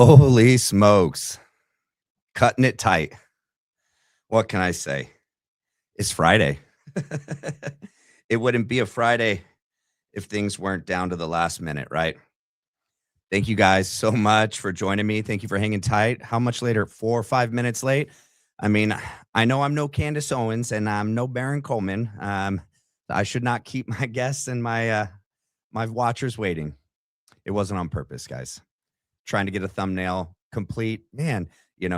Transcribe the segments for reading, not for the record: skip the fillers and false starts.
Holy smokes. Cutting it tight. What can I say? It's Friday. It wouldn't be a Friday if things weren't down to the last minute, right? Thank you guys so much for joining me. Thank you for hanging tight. How much later? 4 or 5 minutes late? I mean, I know I'm no Candace Owens and I'm no Baron Coleman. I should not keep my guests and my watchers waiting. It wasn't on purpose, guys. Trying to get a thumbnail complete. Man,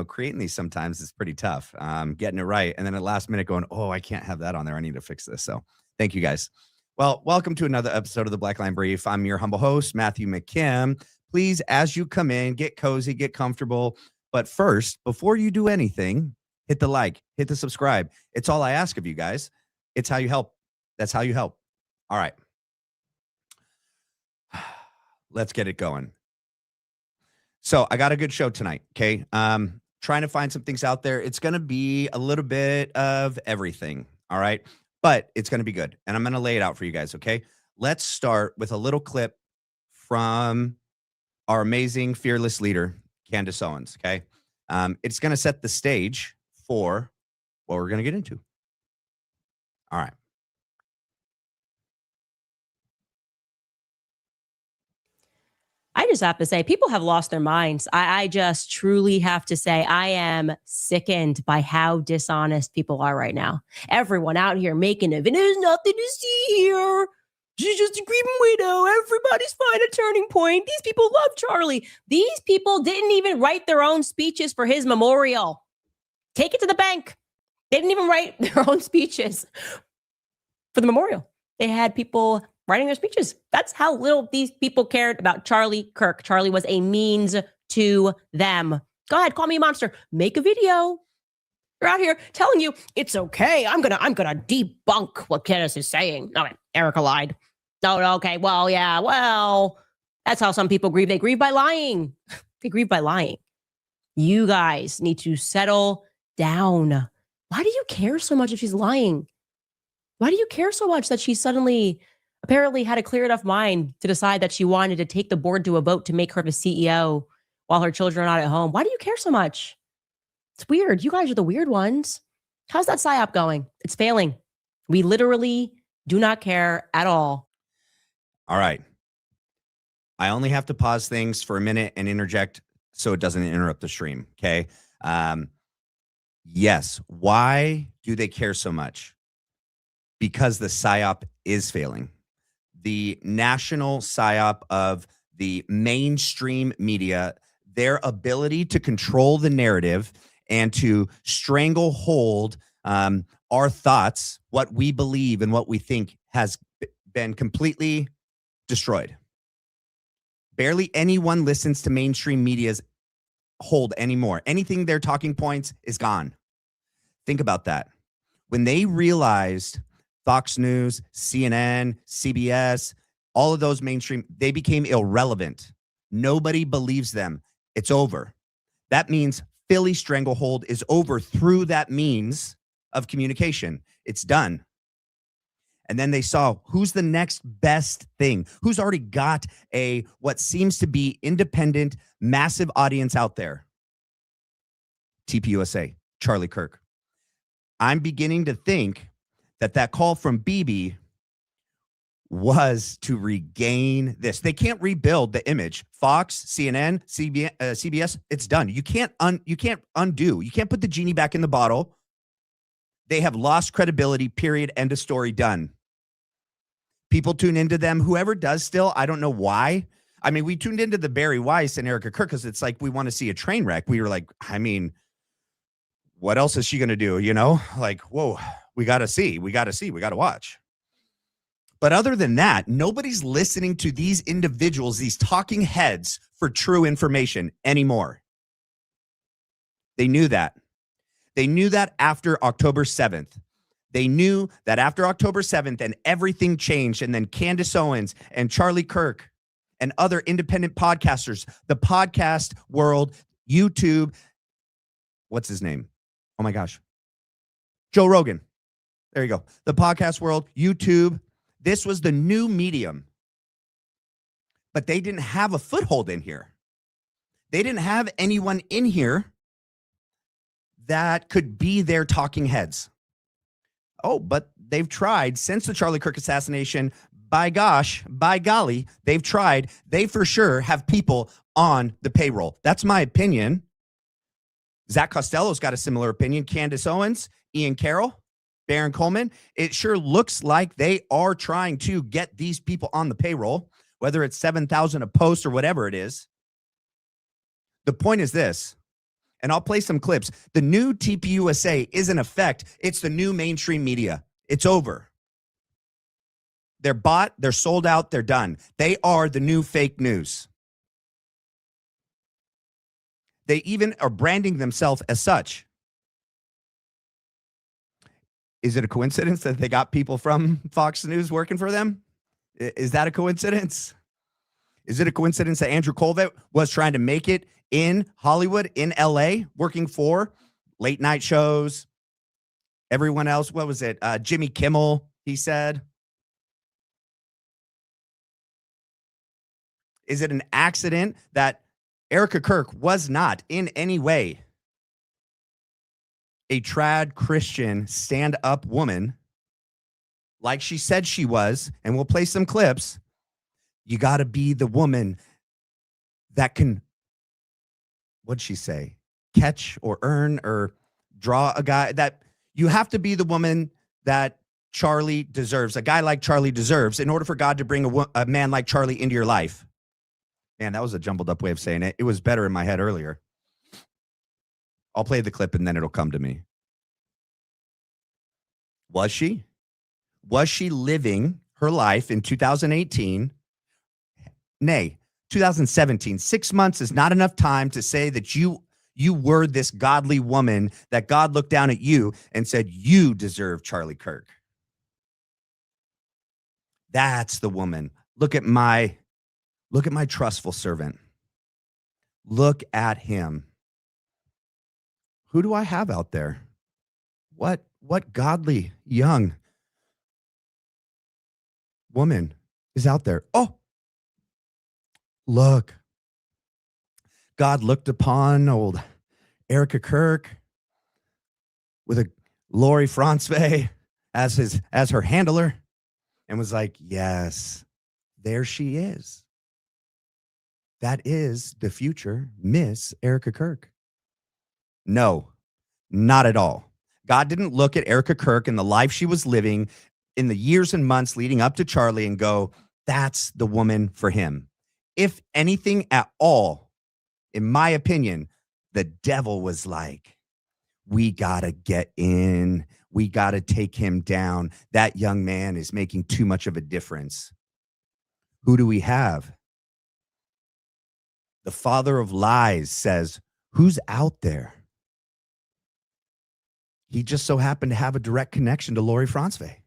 creating these sometimes is pretty tough. Getting it right. And then at last minute going, oh, I can't have that on there. I need to fix this. So thank you guys. Well, welcome to another episode of the Black Line Brief. I'm your humble host, Matthew McKim. Please, as you come in, get cozy, get comfortable. But first, before you do anything, hit the like, hit the subscribe. It's all I ask of you guys. It's how you help. That's how you help. All right. Let's get it going. So I got a good show tonight, okay? Trying to find some things out there. It's going to be a little bit of everything, all right? But it's going to be good, and I'm going to lay it out for you guys, okay? Let's start with a little clip from our amazing, fearless leader, Candace Owens, okay? It's going to set the stage for what we're going to get into. All right. I just have to say, people have lost their minds. I just truly have to say, I am sickened by how dishonest people are right now. Everyone out here making it, and there's nothing to see here. She's just a grieving widow. Everybody's fine at Turning Point. These people love Charlie. These people didn't even write their own speeches for his memorial. Take it to the bank. They didn't even write their own speeches for the memorial. They had people writing their speeches. That's how little these people cared about Charlie Kirk. Charlie was a means to them. Go ahead, call me a monster. Make a video. You're out here telling you it's okay. I'm gonna debunk what Candace is saying. Okay, Erika lied. No, okay. Well, yeah. Well, that's how some people grieve. They grieve by lying. They grieve by lying. You guys need to settle down. Why do you care so much if she's lying? Why do you care so much that she suddenly apparently had a clear enough mind to decide that she wanted to take the board to a vote to make her the CEO while her children are not at home? Why do you care so much? It's weird. You guys are the weird ones. How's that PSYOP going? It's failing. We literally do not care at all. All right. I only have to pause things for a minute and interject so it doesn't interrupt the stream, okay? Yes. Why do they care so much? Because the PSYOP is failing. The national PSYOP of the mainstream media, their ability to control the narrative and to stranglehold our thoughts, what we believe and what we think, has been completely destroyed. Barely anyone listens to mainstream media's hold anymore. Anything, their talking points is gone. Think about that. When they realized Fox News, CNN, CBS, all of those mainstream, they became irrelevant. Nobody believes them. It's over. That means Philly stranglehold is over through that means of communication. It's done. And then they saw who's the next best thing, who's already got what seems to be independent, massive audience out there. TPUSA, Charlie Kirk. I'm beginning to think that call from Bibi was to regain this. They can't rebuild the image. Fox, CNN, CBS, it's done. You can't undo. You can't put the genie back in the bottle. They have lost credibility, period, end of story, done. People tune into them. Whoever does still, I don't know why. I mean, we tuned into the Barry Weiss and Erika Kirk because it's like we want to see a train wreck. We were like, I mean, what else is she going to do? Like, whoa. We got to watch. But other than that, nobody's listening to these individuals, these talking heads, for true information anymore. They knew that. They knew that after October 7th. They knew that after October 7th and everything changed, and then Candace Owens and Charlie Kirk and other independent podcasters, the podcast world, YouTube, what's his name? Oh my gosh. Joe Rogan. There you go. The podcast world, YouTube. This was the new medium. But they didn't have a foothold in here. They didn't have anyone in here that could be their talking heads. Oh, but they've tried since the Charlie Kirk assassination. By gosh, by golly, they've tried. They for sure have people on the payroll. That's my opinion. Zach Costello's got a similar opinion. Candace Owens, Ian Carroll, Baron Coleman. It sure looks like they are trying to get these people on the payroll, whether it's 7,000 a post or whatever it is. The point is this, and I'll play some clips. The new TPUSA is in effect. It's the new mainstream media. It's over. They're bought, they're sold out, they're done. They are the new fake news. They even are branding themselves as such. Is it a coincidence that they got people from Fox News working for them? Is that a coincidence? Is it a coincidence that Andrew Colvett was trying to make it in Hollywood, in LA, working for late night shows? Everyone else, what was it? Jimmy Kimmel, he said. Is it an accident that Erika Kirk was not in any way a trad Christian stand-up woman like she said she was? And we'll play some clips. You got to be the woman that can, what'd she say? Catch or earn or draw a guy. That you have to be the woman that Charlie deserves, a guy like Charlie deserves, in order for God to bring a man like Charlie into your life. Man, that was a jumbled up way of saying it. It was better in my head earlier. I'll play the clip and then it'll come to me. Was she? Was she living her life in 2018? Nay, 2017. 6 months is not enough time to say that you were this godly woman, that God looked down at you and said, you deserve Charlie Kirk. That's the woman. Look at my trustful servant. Look at him. Who do I have out there? What godly young woman is out there? Oh, look. God looked upon old Erika Kirk with a Lori Franzway as her handler and was like, yes, there she is. That is the future Miss Erika Kirk. No, not at all. God didn't look at Erika Kirk and the life she was living in the years and months leading up to Charlie and go, that's the woman for him. If anything at all, in my opinion, the devil was like, we got to get in. We got to take him down. That young man is making too much of a difference. Who do we have? The father of lies says, who's out there? He just so happened to have a direct connection to Lori Franzway.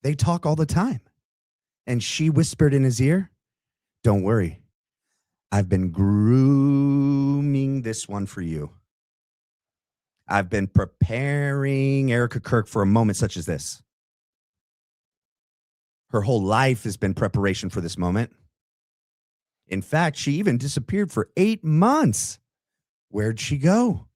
They talk all the time. And she whispered in his ear, don't worry. I've been grooming this one for you. I've been preparing Erika Kirk for a moment such as this. Her whole life has been preparation for this moment. In fact, she even disappeared for 8 months. Where'd she go?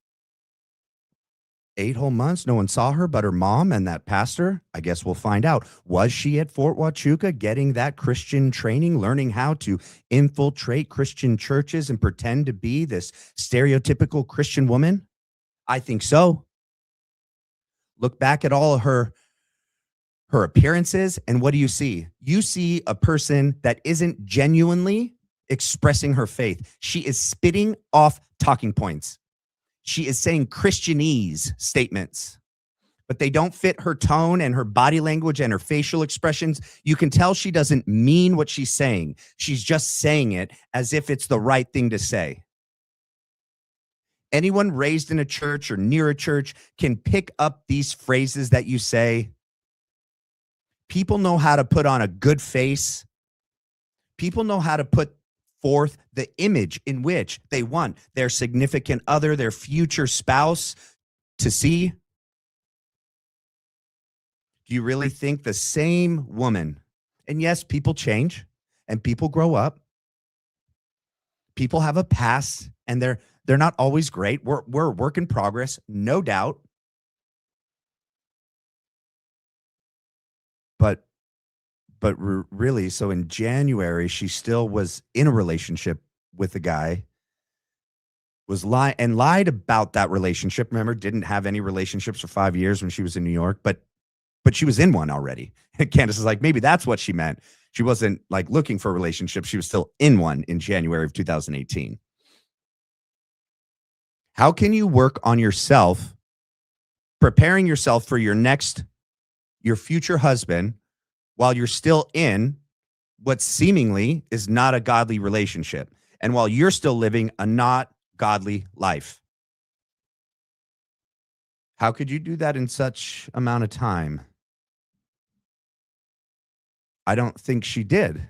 8 whole months, no one saw her but her mom and that pastor. I guess we'll find out. Was she at Fort Huachuca getting that Christian training, learning how to infiltrate Christian churches and pretend to be this stereotypical Christian woman? I think so. Look back at all of her appearances, and what do you see? You see a person that isn't genuinely expressing her faith. She is spitting off talking points. She is saying Christianese statements, but they don't fit her tone and her body language and her facial expressions. You can tell she doesn't mean what she's saying. She's just saying it as if it's the right thing to say. Anyone raised in a church or near a church can pick up these phrases that you say. People know how to put on a good face. People know how to put forth the image in which they want their significant other, their future spouse to see. Do you really think the same woman, and yes, people change and people grow up. People have a past, and they're not always great. We're a work in progress, no doubt. But really, so in January, she still was in a relationship with a guy, was lied about that relationship. Remember, didn't have any relationships for 5 years when she was in New York, but she was in one already. And Candace is like, maybe that's what she meant. She wasn't like looking for a relationship. She was still in one in January of 2018. How can you work on yourself, preparing yourself for your future husband, while you're still in what seemingly is not a godly relationship, and while you're still living a not godly life? How could you do that in such amount of time? I don't think she did.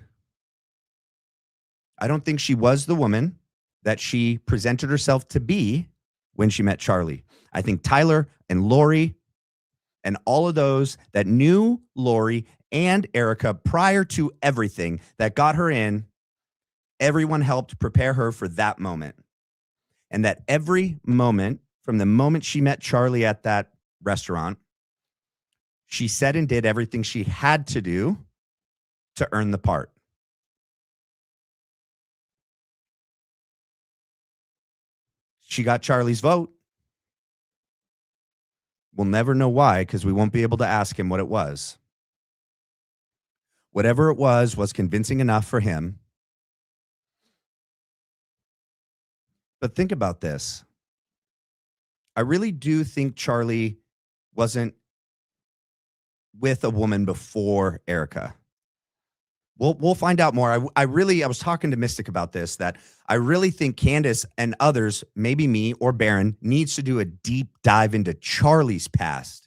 I don't think she was the woman that she presented herself to be when she met Charlie. I think Tyler and Lori and all of those that knew Lori and Erika prior to everything that got her in, everyone helped prepare her for that moment. And that every moment, from the moment she met Charlie at that restaurant, she said and did everything she had to do to earn the part. She got Charlie's vote. We'll never know why, because we won't be able to ask him what it was. Whatever it was convincing enough for him. But think about this. I really do think Charlie wasn't with a woman before Erika. We'll find out more. I was talking to Mystic about this, that I really think Candace and others, maybe me or Baron, needs to do a deep dive into Charlie's past.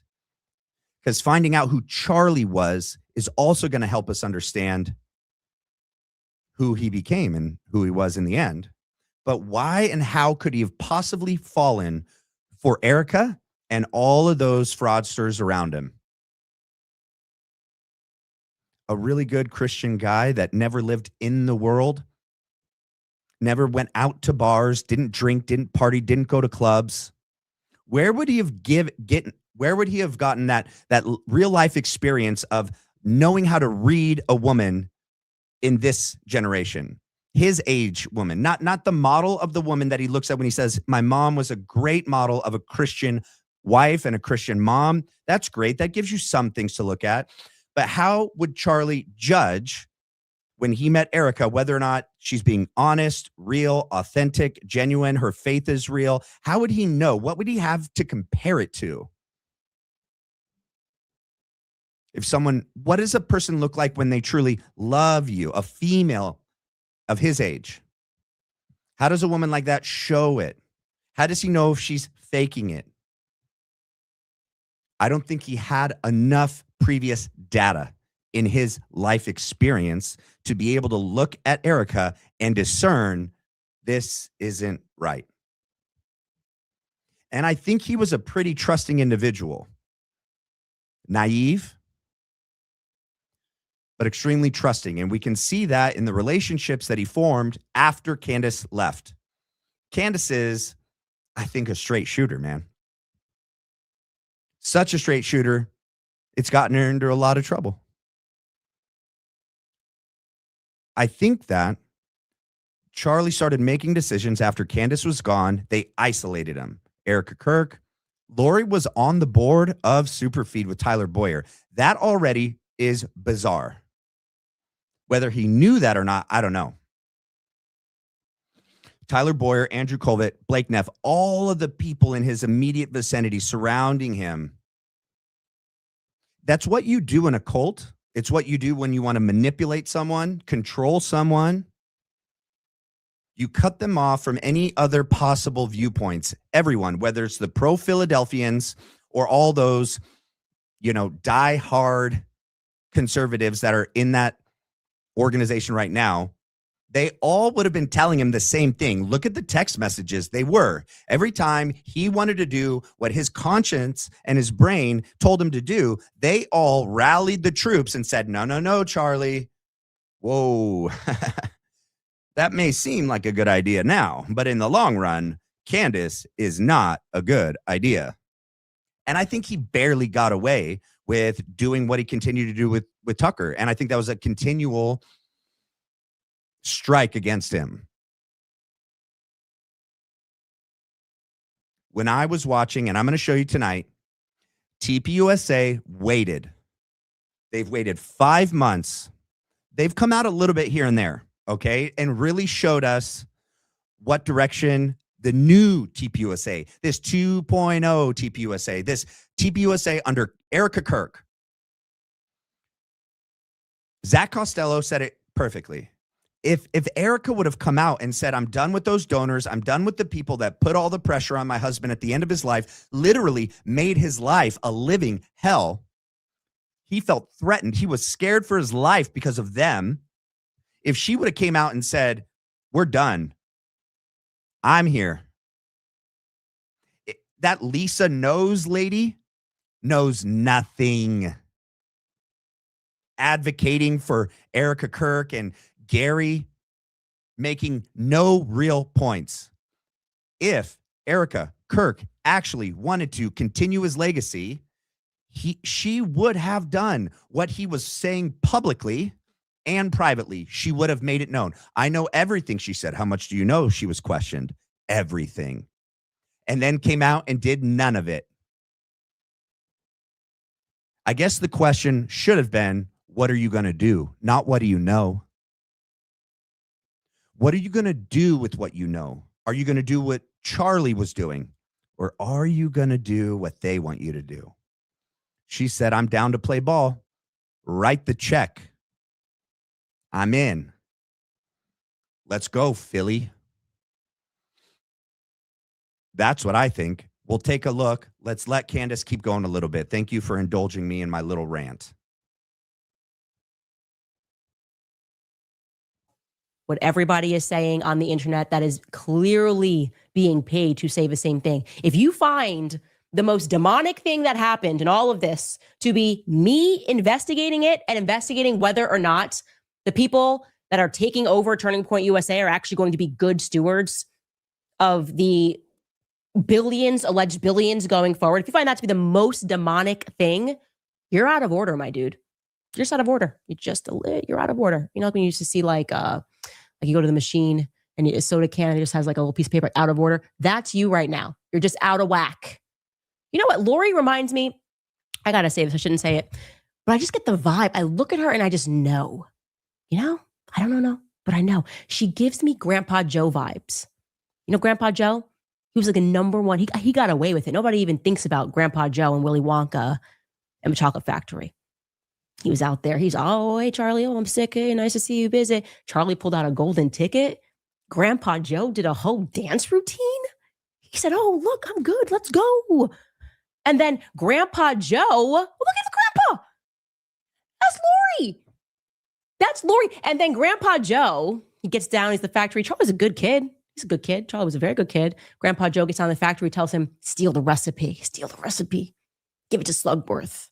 Because finding out who Charlie was is also going to help us understand who he became and who he was in the end. But why and how could he have possibly fallen for Erika and all of those fraudsters around him? A really good Christian guy that never lived in the world, never went out to bars, didn't drink, didn't party, didn't go to clubs. Where would he have gotten that real life experience of knowing how to read a woman in this generation? His age woman, not the model of the woman that he looks at when he says, my mom was a great model of a Christian wife and a Christian mom. That's great. That gives you some things to look at. But how would Charlie judge when he met Erika whether or not she's being honest, real, authentic, genuine, her faith is real? How would he know? What would he have to compare it to? What does a person look like when they truly love you, a female of his age? How does a woman like that show it? How does he know if she's faking it? I don't think he had enough previous data in his life experience to be able to look at Erika and discern this isn't right. And I think he was a pretty trusting individual. Naive, but extremely trusting. And we can see that in the relationships that he formed after Candace left. Candace is, I think, a straight shooter, man. Such a straight shooter. It's gotten her into a lot of trouble. I think that Charlie started making decisions after Candace was gone. They isolated him. Erika Kirk. Lori was on the board of Superfeed with Tyler Boyer. That already is bizarre. Whether he knew that or not, I don't know. Tyler Boyer, Andrew Colvett, Blake Neff, all of the people in his immediate vicinity surrounding him. That's what you do in a cult. It's what you do when you want to manipulate someone, control someone. You cut them off from any other possible viewpoints. Everyone, whether it's the pro-Philadelphians or all those, die-hard conservatives that are in that organization right now, they all would have been telling him the same thing. Look at the text messages. They were. Every time he wanted to do what his conscience and his brain told him to do, they all rallied the troops and said, no, Charlie. Whoa. That may seem like a good idea now, but in the long run, Candace is not a good idea. And I think he barely got away with doing what he continued to do with Tucker. And I think that was a continual strike against him. When I was watching, and I'm going to show you tonight, TPUSA waited. They've waited 5 months. They've come out a little bit here and there, okay, and really showed us what direction the new TPUSA, this 2.0 TPUSA, this TPUSA under Erika Kirk. Zach Costello said it perfectly. If Erika would have come out and said, I'm done with those donors, I'm done with the people that put all the pressure on my husband at the end of his life, literally made his life a living hell. He felt threatened. He was scared for his life because of them. If she would have came out and said, we're done, I'm here. That Lisa knows lady knows nothing. Advocating for Erika Kirk and Gary, making no real points. If Erika Kirk actually wanted to continue his legacy, she would have done what he was saying publicly and privately. She would have made it known. I know everything she said. How much do you know? She was questioned. Everything. And then came out and did none of it. I guess the question should have been, what are you going to do? Not what do you know? What are you going to do with what you know? Are you going to do what Charlie was doing? Or are you going to do what they want you to do? She said, I'm down to play ball. Write the check. I'm in. Let's go, Philly. That's what I think. We'll take a look. Let's let Candace keep going a little bit. Thank you for indulging me in my little rant. What everybody is saying on the internet that is clearly being paid to say the same thing. If you find the most demonic thing that happened in all of this to be me investigating it and investigating whether or not the people that are taking over Turning Point USA are actually going to be good stewards of the billions, alleged billions going forward, if you find that to be the most demonic thing, you're out of order, my dude. You're just out of order. You're out of order. You know, like when you used to see like you go to the machine and a soda can, it just has like a little piece of paper out of order. That's you right now. You're just out of whack. You know what? Lori reminds me, I got to say this, I shouldn't say it, but I just get the vibe. I look at her and I just know, you know, I don't know, but I know. She gives me Grandpa Joe vibes. You know, Grandpa Joe? He was like a number one. He got away with it. Nobody even thinks about Grandpa Joe and Willy Wonka and the Chocolate Factory. He was out there. He's, oh, hey, Charlie. Oh, I'm sick. Hey, nice to see you busy. Charlie pulled out a golden ticket. Grandpa Joe did a whole dance routine. He said, oh, look, I'm good. Let's go. And then Grandpa Joe, look at the grandpa. That's Lori. That's Lori. And then Grandpa Joe, he gets down. He's the factory. Charlie's a good kid. He's a good kid. Charlie was a very good kid. Grandpa Joe gets down the factory, tells him, steal the recipe. Steal the recipe. Give it to Slugworth.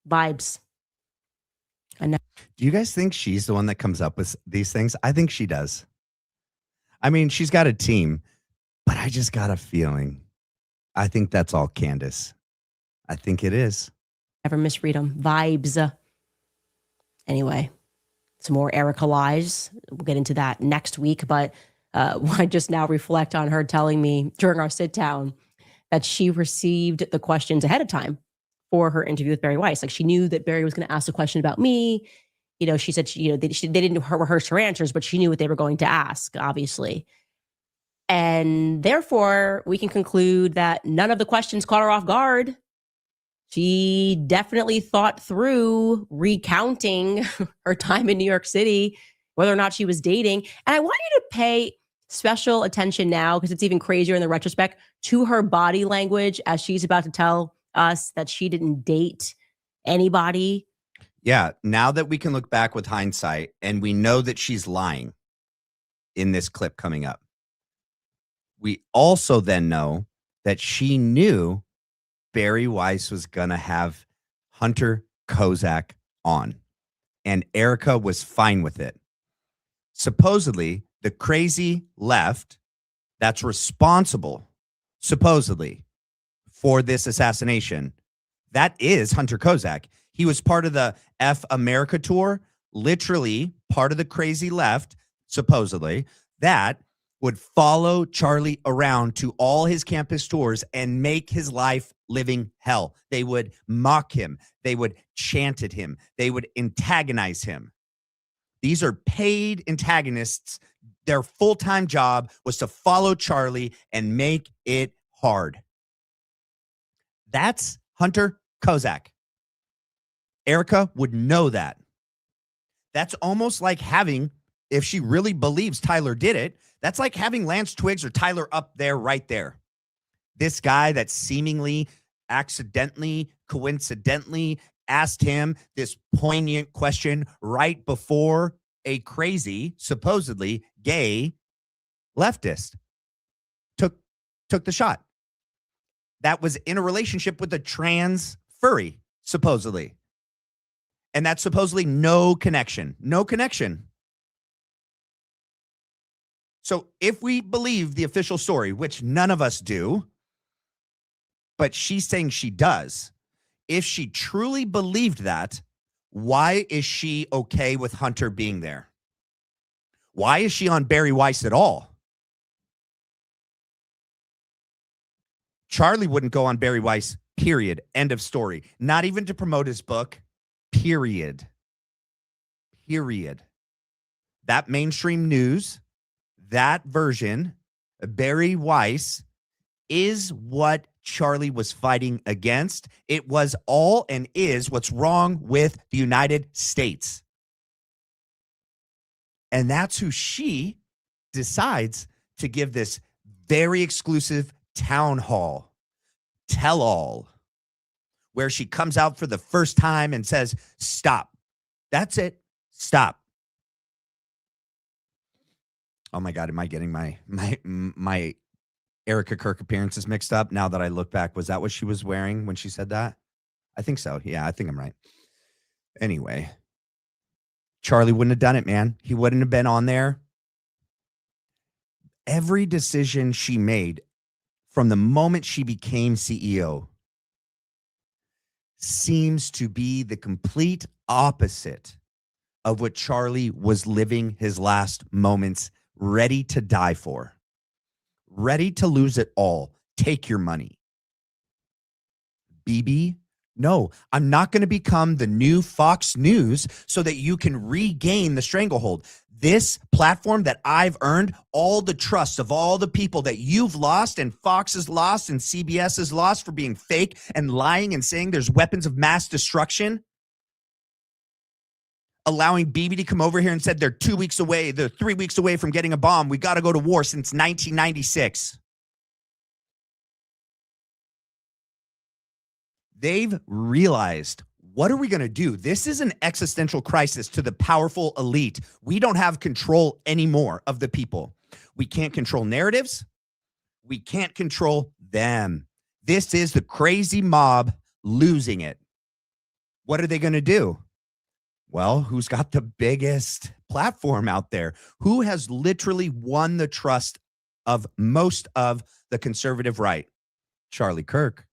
Vibes. I know. Do you guys think she's the one that comes up with these things? I think she does. I mean, she's got a team, but I just got a feeling. I think that's all Candace. I think it is. Never misread them. Vibes. Anyway, some more Erika lies. We'll get into that next week, but I just now reflect on her telling me during our sit down that she received the questions ahead of time for her interview with Barry Weiss. Like she knew that Barry was going to ask a question about me. You know, she said, they didn't rehearse her answers, but she knew what they were going to ask, obviously. And therefore, we can conclude that none of the questions caught her off guard. She definitely thought through recounting her time in New York City, whether or not she was dating. And I want you to pay special attention now, because it's even crazier in the retrospect, to her body language as she's about to tell us that she didn't date anybody. Yeah, now that we can look back with hindsight and we know that she's lying in this clip coming up, we also then know that she knew Barry Weiss was going to have Hunter Kozak on, and Erika was fine with it. supposedly the crazy left that's responsible, supposedly, for this assassination, that is Hunter Kozak. He was part of the F America tour, literally part of the crazy left, supposedly, that would follow Charlie around to all his campus tours and make his life living hell. They would mock him. They would chant at him. They would antagonize him. These are paid antagonists. Their full-time job was to follow Charlie and make it hard. That's Hunter Kozak. Erika would know that. That's almost like having, if she really believes Tyler did it, that's like having Lance Twiggs or Tyler up there, right there. This guy that seemingly, accidentally, coincidentally asked him this poignant question right before a crazy, supposedly gay leftist took the shot. That was in a relationship with a trans furry, supposedly. And that's supposedly no connection. No connection. So if we believe the official story, which none of us do, but she's saying she does, if she truly believed that, why is she okay with Hunter being there? Why is she on Barry Weiss at all? Charlie wouldn't go on Barry Weiss, period. End of story. Not even to promote his book, period. Period. That mainstream news, that version, Barry Weiss, is what Charlie was fighting against. It was all and is what's wrong with the United States. And that's who she decides to give this very exclusive town hall, tell all, where she comes out for the first time and says, stop. That's it. Stop. Oh my God, am I getting my Erika Kirk appearances mixed up now that I look back? Was that what she was wearing when she said that? I think so. Yeah, I think I'm right. Anyway, Charlie wouldn't have done it, man. He wouldn't have been on there. Every decision she made from the moment she became CEO seems to be the complete opposite of what Charlie was living his last moments ready to die for. Ready to lose it all. Take your money. Bibi, no, I'm not going to become the new Fox News so that you can regain the stranglehold. This platform that I've earned, all the trust of all the people that you've lost and Fox has lost and CBS has lost for being fake and lying and saying there's weapons of mass destruction. Allowing Bibi to come over here and said they're 2 weeks away, they're 3 weeks away from getting a bomb. We got to go to war since 1996. They've realized, what are we going to do? This is an existential crisis to the powerful elite. We don't have control anymore of the people. We can't control narratives. We can't control them. This is the crazy mob losing it. What are they going to do? Well, who's got the biggest platform out there? Who has literally won the trust of most of the conservative right? Charlie Kirk.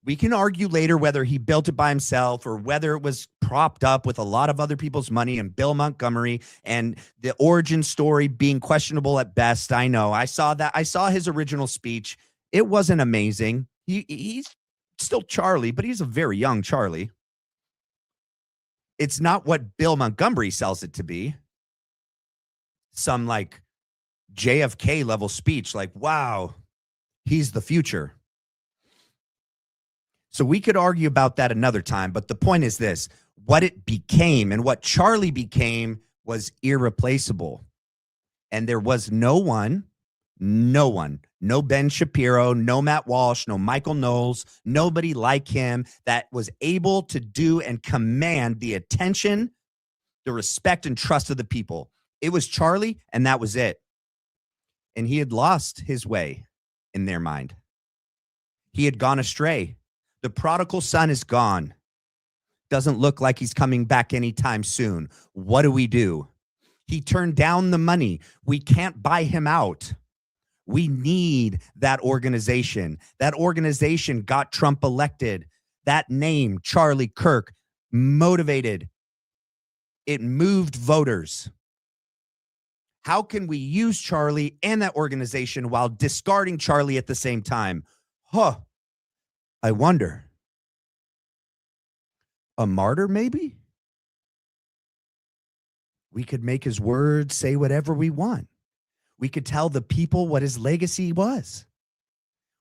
We can argue later whether he built it by himself or whether it was propped up with a lot of other people's money and Bill Montgomery and the origin story being questionable at best. I know. I saw that. I saw his original speech. It wasn't amazing. He's still Charlie, but he's a very young Charlie. It's not what Bill Montgomery sells it to be. Some like JFK level speech, like, wow, he's the future. So we could argue about that another time, but the point is this: what it became and what Charlie became was irreplaceable. And there was no one, no Ben Shapiro, no Matt Walsh, no Michael Knowles, nobody like him that was able to do and command the attention, the respect and trust of the people. It was Charlie, and that was it. And he had lost his way in their mind. He had gone astray. The prodigal son is gone. Doesn't look like he's coming back anytime soon. What do? He turned down the money. We can't buy him out. We need that organization. That organization got Trump elected. That name, Charlie Kirk, motivated. It moved voters. How can we use Charlie and that organization while discarding Charlie at the same time? Huh. I wonder. A martyr, maybe? We could make his words say whatever we want. We could tell the people what his legacy was.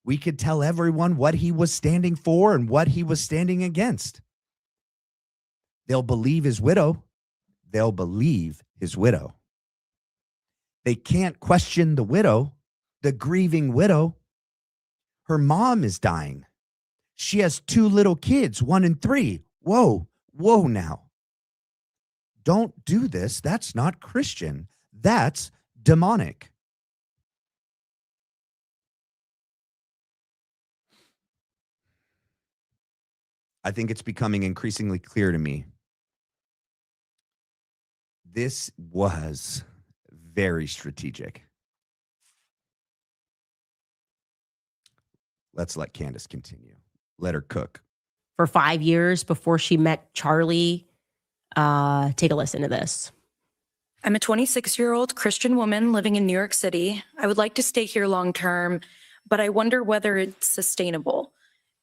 We could tell everyone what he was standing for and what he was standing against. They'll believe his widow. They'll believe his widow. They can't question the widow, the grieving widow. Her mom is dying. She has 2 little kids, 1 and 3. Whoa now. Don't do this. That's not Christian. That's demonic. I think it's becoming increasingly clear to me. This was very strategic. Let's let Candace continue. Let her cook. For 5 years before she met Charlie. Take a listen to this. I'm a 26-year-old Christian woman living in New York City. I would like to stay here long term, but I wonder whether it's sustainable.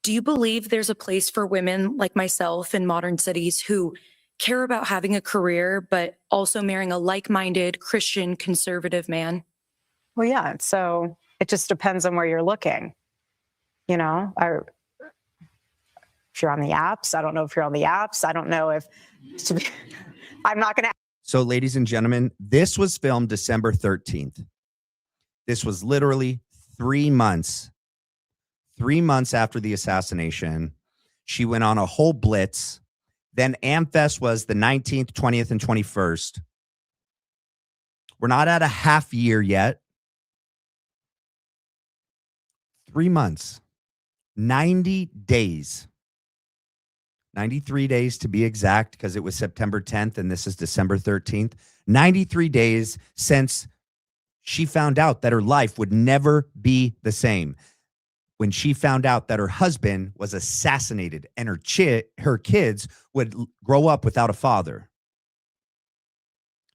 Do you believe there's a place for women like myself in modern cities who care about having a career, but also marrying a like-minded Christian conservative man? Well, yeah. So it just depends on where you're looking. You know, if you're on the apps, I don't know if you're on the apps. I don't know if I'm not going to. So, ladies and gentlemen, this was filmed December 13th. This was literally 3 months. 3 months after the assassination. She went on a whole blitz. Then AmFest was the 19th, 20th, and 21st. We're not at a half year yet. 3 months. 90 days. 93 days to be exact, because it was September 10th and this is December 13th. 93 days since she found out that her life would never be the same. When she found out that her husband was assassinated and her kids would grow up without a father.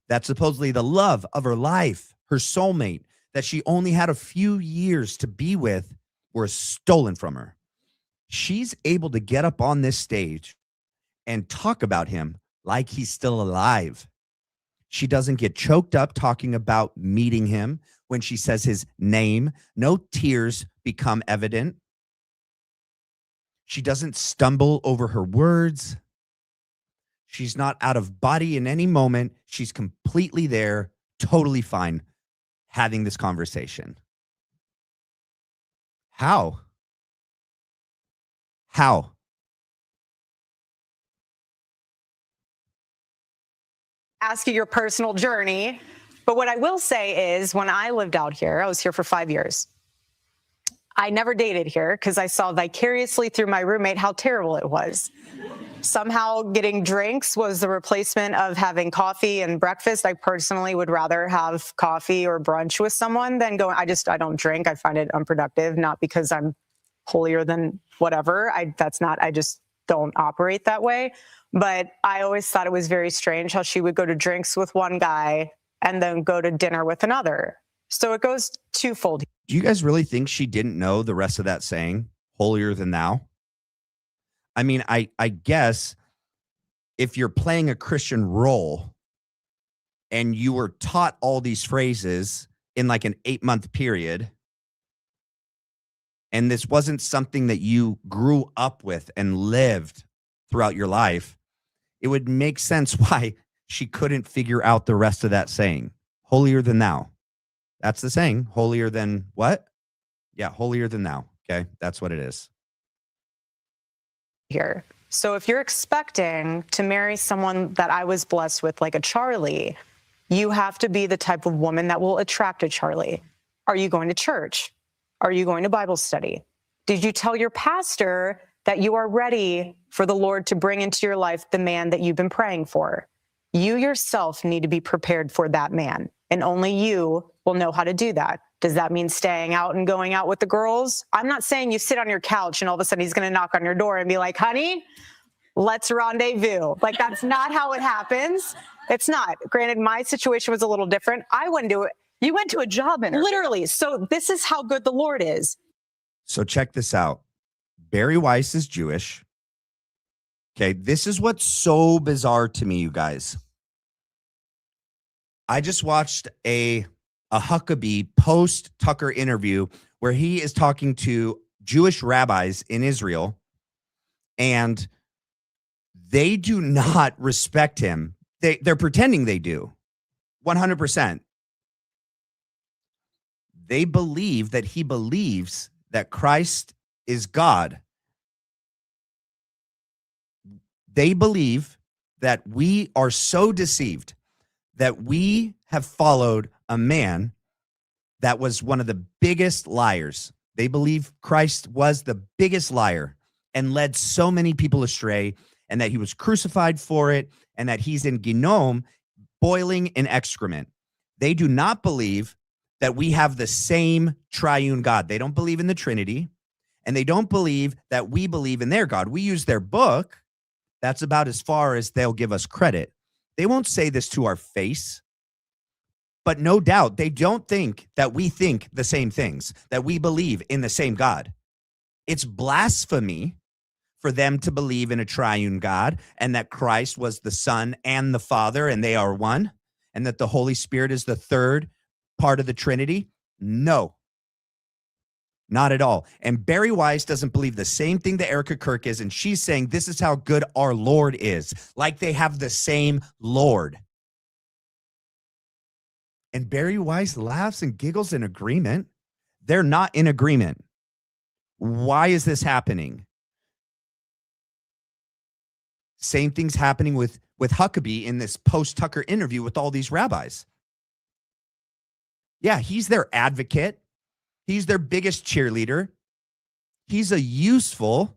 That supposedly the love of her life, her soulmate, that she only had a few years to be with, were stolen from her. She's able to get up on this stage and talk about him like he's still alive. She doesn't get choked up talking about meeting him when she says his name. No tears become evident. She doesn't stumble over her words. She's not out of body in any moment. She's completely there, totally fine, having this conversation. How? How? Ask you your personal journey. But what I will say is, when I lived out here, I was here for 5 years. I never dated here because I saw vicariously through my roommate how terrible it was. Somehow getting drinks was the replacement of having coffee and breakfast. I personally would rather have coffee or brunch with someone than going. I don't drink. I find it unproductive, not because I'm holier than whatever. I just don't operate that way. But I always thought it was very strange how she would go to drinks with one guy and then go to dinner with another. So it goes twofold. Do you guys really think she didn't know the rest of that saying, holier than thou? I mean, I guess if you're playing a Christian role and you were taught all these phrases in like an 8-month period, and this wasn't something that you grew up with and lived throughout your life, it would make sense why she couldn't figure out the rest of that saying. Holier than thou. That's the saying. Holier than what? Yeah, holier than thou. Okay, that's what it is. Here. So if you're expecting to marry someone that I was blessed with, like a Charlie, you have to be the type of woman that will attract a Charlie. Are you going to church? Are you going to Bible study? Did you tell your pastor that you are ready for the Lord to bring into your life the man that you've been praying for? You yourself need to be prepared for that man, and only you will know how to do that. Does that mean staying out and going out with the girls? I'm not saying you sit on your couch and all of a sudden he's going to knock on your door and be like, honey, let's rendezvous. Like, that's not how it happens. It's not. Granted, my situation was a little different. I wouldn't do it. You went to a job interview. Literally. So this is how good the Lord is. So check this out. Barry Weiss is Jewish. Okay, this is what's so bizarre to me, you guys. I just watched a Huckabee post-Tucker interview where he is talking to Jewish rabbis in Israel, and they do not respect him. They're pretending they do, 100%. They believe that he believes that Christ is God. They believe that we are so deceived that we have followed a man that was one of the biggest liars. They believe Christ was the biggest liar and led so many people astray, and that he was crucified for it, and that he's in Genom boiling in excrement. They do not believe that we have the same triune God. They don't believe in the Trinity, and they don't believe that we believe in their God. We use their book. That's about as far as they'll give us credit. They won't say this to our face, but no doubt they don't think that we think the same things, that we believe in the same God. It's blasphemy for them to believe in a triune God, and that Christ was the Son and the Father, and they are one, and that the Holy Spirit is the third part of the Trinity. No, not at all. And Barry Weiss doesn't believe the same thing that Erika Kirk is, and she's saying this is how good our Lord is, like they have the same Lord. And Barry Weiss laughs and giggles in agreement. They're not in agreement. Why is this happening? Same thing's happening with Huckabee in this post-Tucker interview with all these rabbis. Yeah, he's their advocate. He's their biggest cheerleader. He's a useful,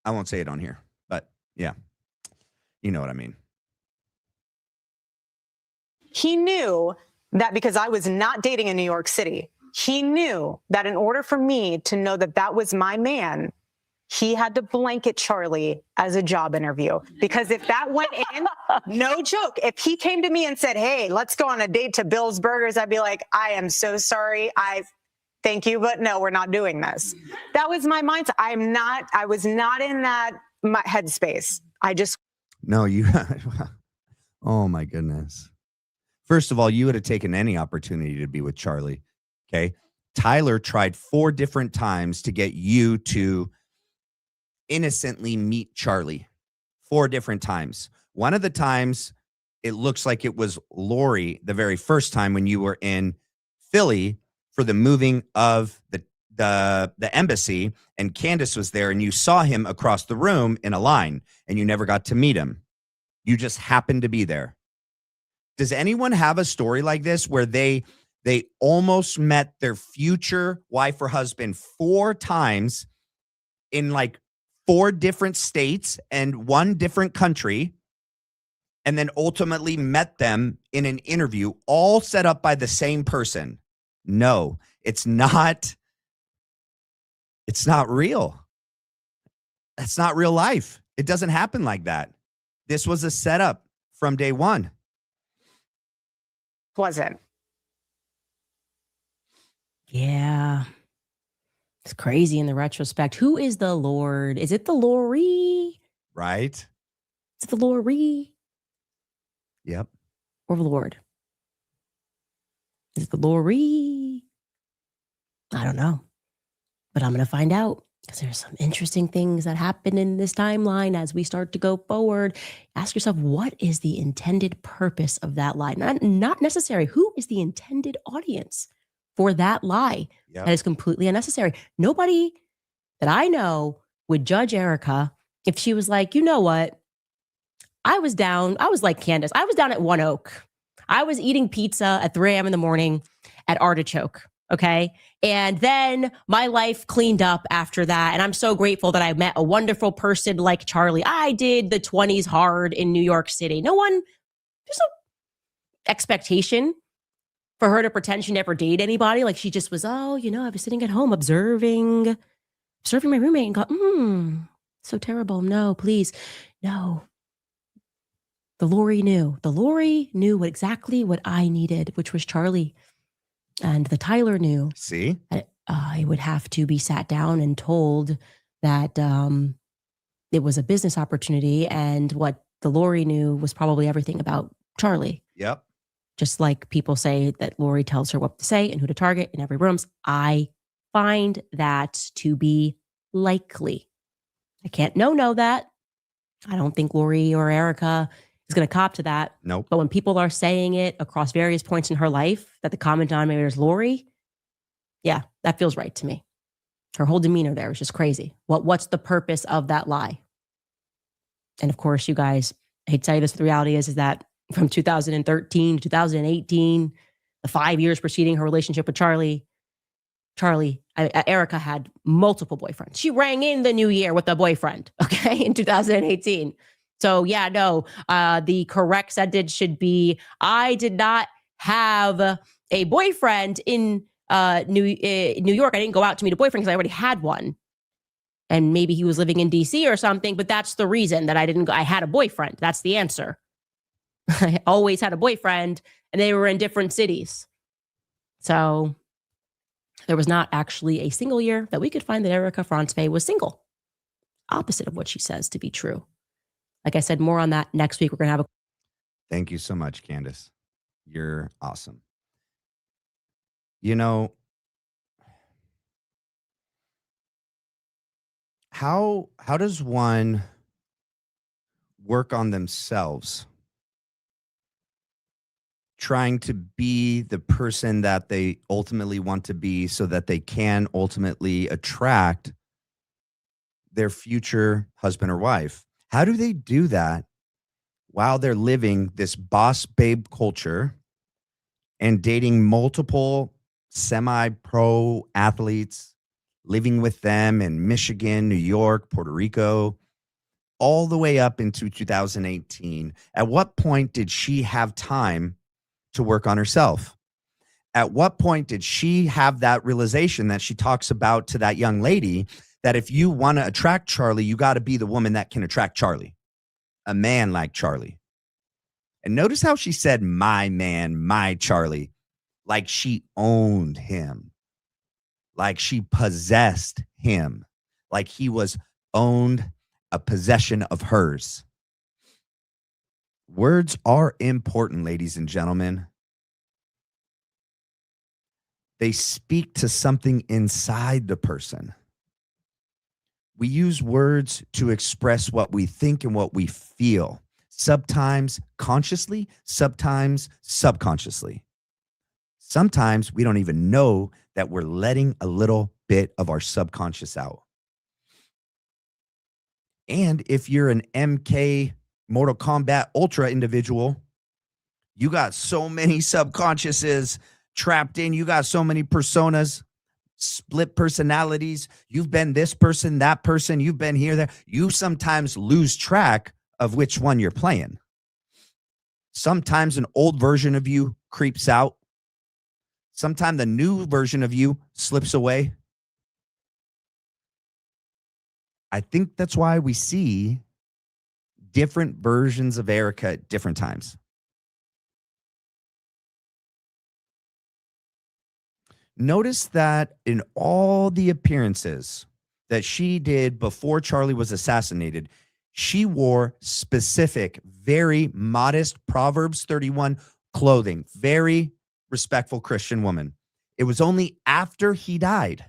I won't say it on here, but yeah, you know what I mean. He knew that because I was not dating in New York City, he knew that in order for me to know that that was my man, he had to blanket Charlie as a job interview. Because if that went in, no joke, if he came to me and said, hey, let's go on a date to Bill's Burgers, I'd be like, I am so sorry. Thank you, but no, we're not doing this. That was my mindset. I was not in that headspace. No, you, oh my goodness. First of all, you would have taken any opportunity to be with Charlie. Okay. Tyler tried 4 different times to get you to innocently meet Charlie. 4 different times. One of the times, it looks like it was Lori the very first time when you were in Philly for the moving of the embassy, and Candace was there, and you saw him across the room in a line, and you never got to meet him. You just happened to be there. Does anyone have a story like this where they almost met their future wife or husband 4 times in like 4 different states and 1 different country, and then ultimately met them in an interview, all set up by the same person? No, it's not. It's not real. That's not real life. It doesn't happen like that. This was a setup from day one. Wasn't. Yeah. It's crazy in the retrospect. Who is the Lord? Is it the Lori? Right? Is it the Lori? Yep. Or the Lord? Is it the Lori? I don't know. But I'm going to find out, because there's some interesting things that happen in this timeline as we start to go forward. Ask yourself, what is the intended purpose of that lie? Not necessary. Who is the intended audience for that lie? Yep. That is completely unnecessary. Nobody that I know would judge Erika if she was like, you know what? I was like Candace. I was down at One Oak. I was eating pizza at 3 a.m. in the morning at Artichoke. Okay. And then my life cleaned up after that. And I'm so grateful that I met a wonderful person like Charlie. I did the 20s hard in New York City. There's no expectation for her to pretend she never dated anybody. Like she just was, I was sitting at home observing my roommate and go, so terrible. No, please. No. The Lori knew. The Lori knew exactly what I needed, which was Charlie. And the Tyler knew. See? I would have to be sat down and told that it was a business opportunity. And what the Lori knew was probably everything about Charlie. Yep. Just like people say that Lori tells her what to say and who to target in every room. I find that to be likely. I can't know that. I don't think Lori or Erika is going to cop to that. Nope. But when people are saying it across various points in her life, that the common denominator is Lori, yeah, that feels right to me. Her whole demeanor there is just crazy. What's the purpose of that lie? And of course, you guys, I hate to tell you this, but the reality is that from 2013 to 2018, the 5 years preceding her relationship with Erika had multiple boyfriends. She rang in the new year with a boyfriend, okay, in 2018. So yeah, no, the correct sentence should be, I did not have a boyfriend in New York. I didn't go out to meet a boyfriend because I already had one. And maybe he was living in DC or something, but that's the reason that I had a boyfriend. That's the answer. I always had a boyfriend and they were in different cities. So there was not actually a single year that we could find that Erika Franzfey was single. Opposite of what she says to be true. Like I said, more on that next week. We're going to have a... Thank you so much, Candace. You're awesome. You know, how does one work on themselves trying to be the person that they ultimately want to be so that they can ultimately attract their future husband or wife? How do they do that while they're living this boss babe culture and dating multiple semi-pro athletes, living with them in Michigan, New York, Puerto Rico, all the way up into 2018? At what point did she have time to work on herself? At what point did she have that realization that she talks about to that young lady, that if you want to attract Charlie, you got to be the woman that can attract Charlie, a man like Charlie? And notice how she said, my man, my Charlie, like she owned him, like she possessed him, like he was owned, a possession of hers. Words are important, ladies and gentlemen. They speak to something inside the person. We use words to express what we think and what we feel, sometimes consciously, sometimes subconsciously. Sometimes we don't even know that we're letting a little bit of our subconscious out. And if you're an MK Mortal Kombat Ultra individual, you got so many subconsciouses trapped in. You got so many personas, split personalities. You've been this person, that person. You've been here, there. You sometimes lose track of which one you're playing. Sometimes an old version of you creeps out. Sometimes the new version of you slips away. I think that's why we see different versions of Erika at different times. Notice that in all the appearances that she did before Charlie was assassinated, she wore specific, very modest Proverbs 31 clothing, very respectful Christian woman. It was only after he died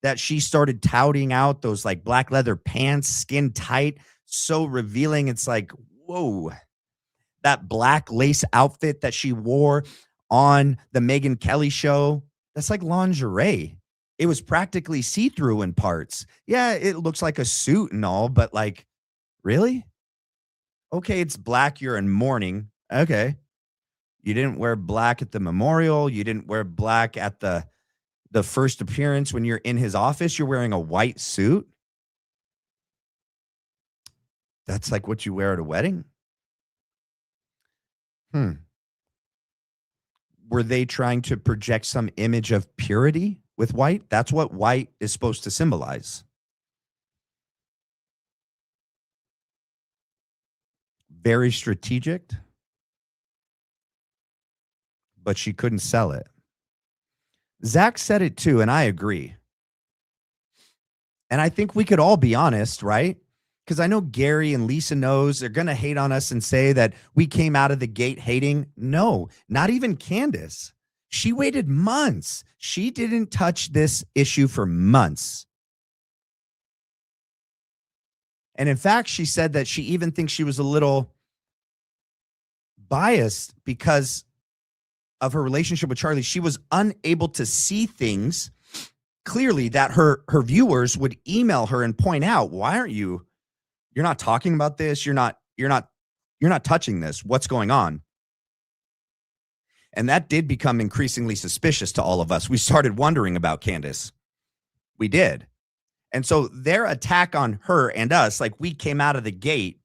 that she started touting out those like black leather pants, skin tight, so revealing. It's like, whoa, that black lace outfit that she wore on the Megyn Kelly show, that's like lingerie. It was practically see-through in parts. Yeah, it looks like a suit and all, but like, really? Okay, it's black, you're in mourning. Okay. You didn't wear black at the memorial. You didn't wear black at the the first appearance when you're in his office, you're wearing a white suit. That's like what you wear at a wedding. Were they trying to project some image of purity with white? That's what white is supposed to symbolize. Very strategic, but she couldn't sell it. Zach said it too, and I agree. And I think we could all be honest, right? Because I know Gary and Lisa knows they're going to hate on us and say that we came out of the gate hating. No, not even Candace. She waited months. She didn't touch this issue for months. And in fact, she said that she even thinks she was a little biased because of her relationship with Charlie. She was unable to see things clearly that her viewers would email her and point out, why aren't you're not talking about this? You're not touching this. What's going on? And that did become increasingly suspicious to all of us. We started wondering about Candace. We did. And so their attack on her and us, like we came out of the gate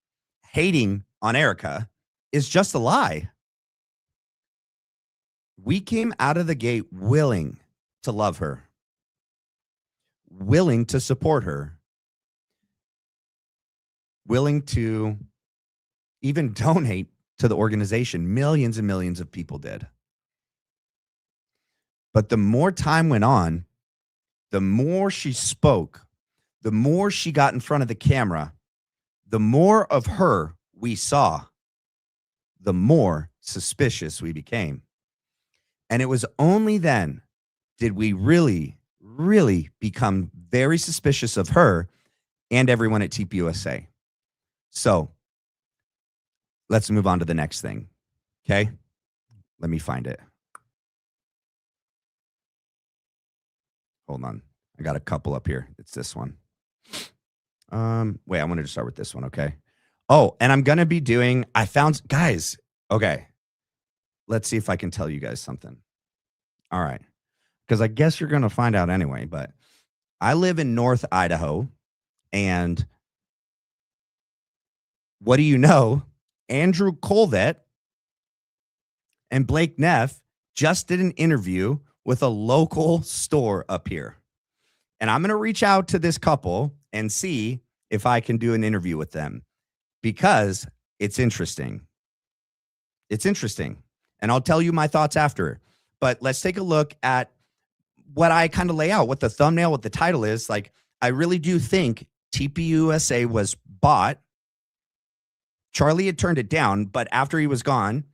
hating on Erika, is just a lie. We came out of the gate willing to love her, willing to support her, willing to even donate to the organization. Millions and millions of people did. But the more time went on, the more she spoke, the more she got in front of the camera, the more of her we saw, the more suspicious we became. And it was only then did we really, really become very suspicious of her and everyone at TPUSA. So let's move on to the next thing. Okay. Let me find it. Hold on. I got a couple up here. It's this one. Wait, I wanted to start with this one. Okay. Oh, and I'm going to be doing, guys. Okay. Let's see if I can tell you guys something. All right. Because I guess you're going to find out anyway, but I live in North Idaho, and what do you know? Andrew Colvett and Blake Neff just did an interview with a local store up here. And I'm going to reach out to this couple and see if I can do an interview with them, because it's interesting. It's interesting. And I'll tell you my thoughts after. But let's take a look at what I kind of lay out, what the thumbnail, what the title is. Like, I really do think TPUSA was bought. Charlie had turned it down, but after he was gone,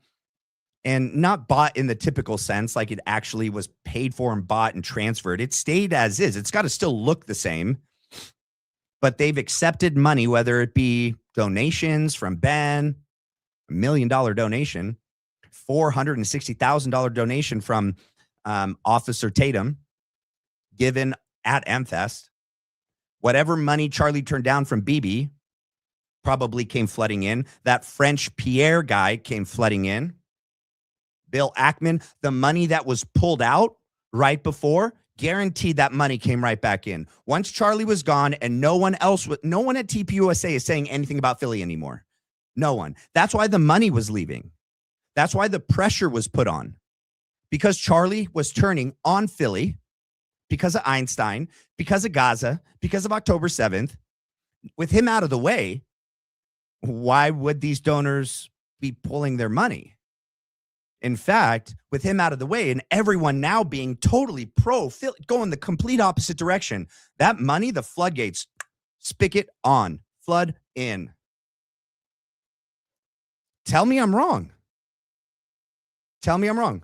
and not bought in the typical sense, like it actually was paid for and bought and transferred. It stayed as is. It's got to still look the same, but they've accepted money, whether it be donations from Ben, $1 million donation, $460,000 donation from Officer Tatum, given at MFest. Whatever money Charlie turned down from Bibi probably came flooding in. That French Pierre guy came flooding in. Bill Ackman, the money that was pulled out right before, guaranteed that money came right back in. Once Charlie was gone and no one at TPUSA is saying anything about Philly anymore. No one. That's why the money was leaving. That's why the pressure was put on, because Charlie was turning on Philly because of Einstein, because of Gaza, because of October 7th. With him out of the way, why would these donors be pulling their money? In fact, with him out of the way and everyone now being totally pro-Philly, going the complete opposite direction, that money, the floodgates, spigot on, flood in. Tell me I'm wrong. Tell me I'm wrong.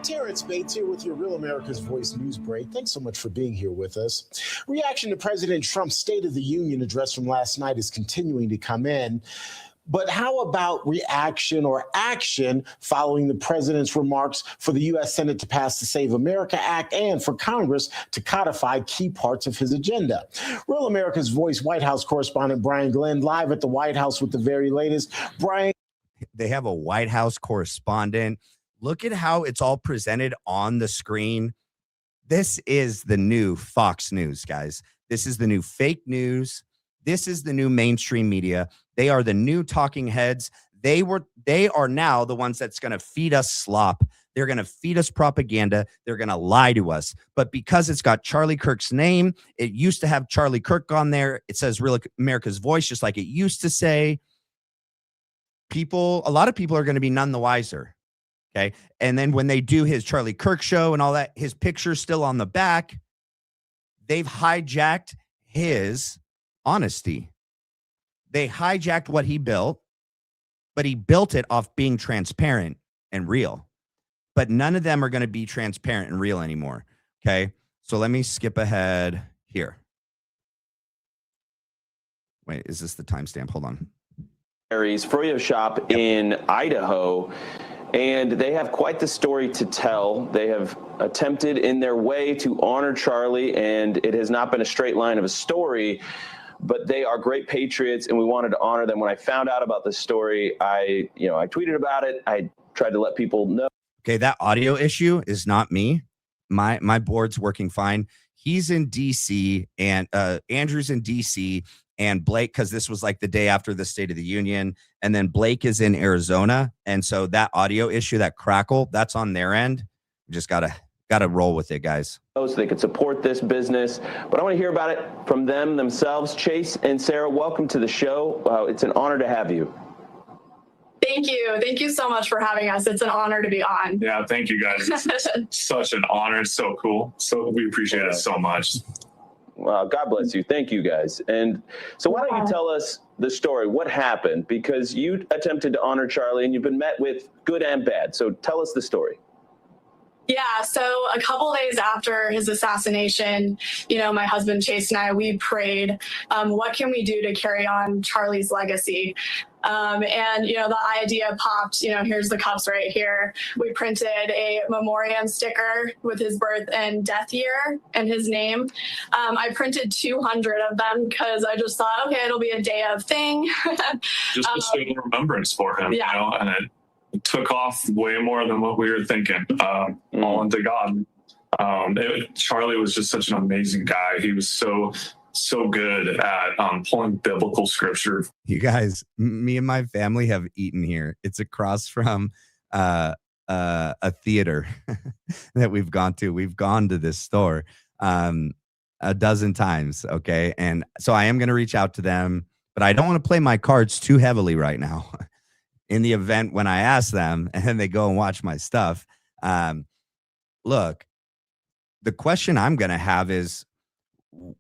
Terrence Bates here with your Real America's Voice news break. Thanks so much for being here with us. Reaction to President Trump's State of the Union address from last night is continuing to come in. But how about reaction or action following the president's remarks for the U.S. Senate to pass the Save America Act and for Congress to codify key parts of his agenda? Real America's Voice White House correspondent Brian Glenn live at the White House with the very latest. Brian. They have a White House correspondent. Look at how it's all presented on the screen. This is the new Fox News, guys. This is the new fake news. This is the new mainstream media. They are the new talking heads. They are now the ones that's going to feed us slop. They're going to feed us propaganda. They're going to lie to us. But because it's got Charlie Kirk's name, it used to have Charlie Kirk on there. It says Real America's Voice, just like it used to say. A lot of people are going to be none the wiser. Okay. And then when they do his Charlie Kirk show and all that, his picture's still on the back. They've hijacked his honesty. They hijacked what he built, but he built it off being transparent and real. But none of them are going to be transparent and real anymore. Okay. So let me skip ahead here. Wait, is this the timestamp? Hold on. Froyo shop in Idaho, and they have quite the story to tell. They have attempted in their way to honor Charlie, and it has not been a straight line of a story, but they are great patriots, and we wanted to honor them. When I found out about this story, I tweeted about it. I tried to let people know. Okay, that audio issue is not me. My board's working fine. He's in DC, and Andrew's in DC, and Blake, because this was like the day after the State of the Union, and then Blake is in Arizona, and so that audio issue, that crackle, that's on their end. We just gotta roll with it, guys. So they could support this business, but I want to hear about it from them themselves. Chase and Sarah, welcome to the show. It's an honor to have you. Thank you. Thank you so much for having us. It's an honor to be on. Yeah, thank you guys. It's such an honor. It's so cool. So we appreciate it so much. Well, God bless you. Thank you, guys. And so why don't you tell us the story? What happened? Because you attempted to honor Charlie, and you've been met with good and bad. So tell us the story. Yeah, so a couple days after his assassination, my husband Chase and I, we prayed, what can we do to carry on Charlie's legacy? And the idea popped, here's the cups right here. We printed a memoriam sticker with his birth and death year and his name. I printed 200 of them because I just thought, okay, it'll be a day of thing. Just a simple remembrance for him, and it took off way more than what we were thinking. All into God. Charlie was just such an amazing guy. He was so good at pulling biblical scripture. You guys, me and my family have eaten here. It's across from a theater that we've gone to. We've gone to this store a dozen times, okay? And so I am going to reach out to them, but I don't want to play my cards too heavily right now in the event when I ask them and then they go and watch my stuff. Look, the question I'm going to have is,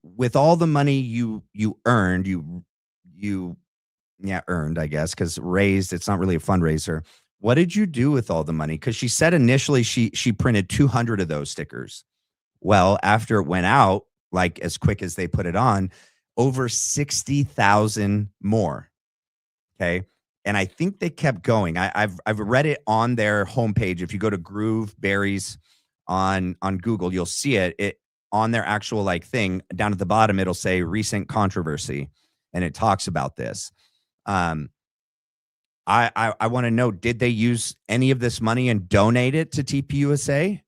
with all the money you earned, earned, I guess, because raised, it's not really a fundraiser. What did you do with all the money? Because she said initially she printed 200 of those stickers. Well, after it went out, like as quick as they put it on, over 60,000 more. Okay. And I think they kept going. I've read it on their homepage. If you go to Groove Berries on Google, you'll see it on their actual thing down at the bottom. It'll say recent controversy, and it talks about this. I want to know, did they use any of this money and donate it to TPUSA?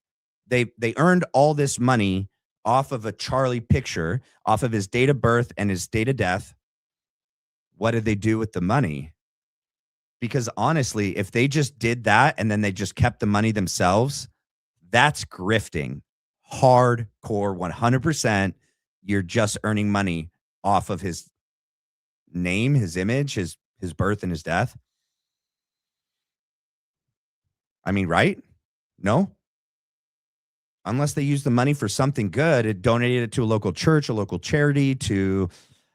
They earned all this money off of a Charlie picture, off of his date of birth and his date of death. What did they do with the money? Because honestly, if they just did that and then they just kept the money themselves, that's grifting. Hardcore, 100%. You're just earning money off of his name, his image, his birth and his death. I mean, right? No? Unless they use the money for something good, it donated it to a local church, a local charity, to,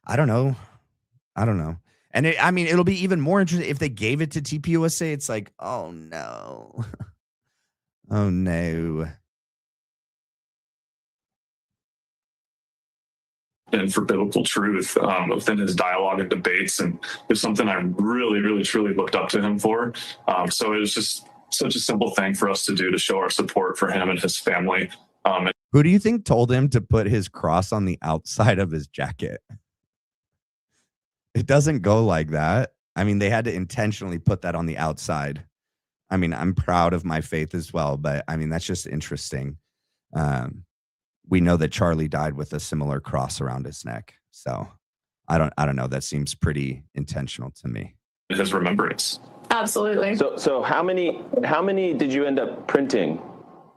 I don't know. And it'll be even more interesting if they gave it to TPUSA. It's like, oh no. Oh no. and for biblical truth within his dialogue and debates. And it's something I really, really, truly looked up to him for. So it was just such a simple thing for us to do to show our support for him and his family. Who do you think told him to put his cross on the outside of his jacket? It doesn't go like that. I mean, they had to intentionally put that on the outside. I mean, I'm proud of my faith as well, but I mean, that's just interesting. We know that Charlie died with a similar cross around his neck. So I don't know. That seems pretty intentional to me. His remembrance. Absolutely. So how many did you end up printing?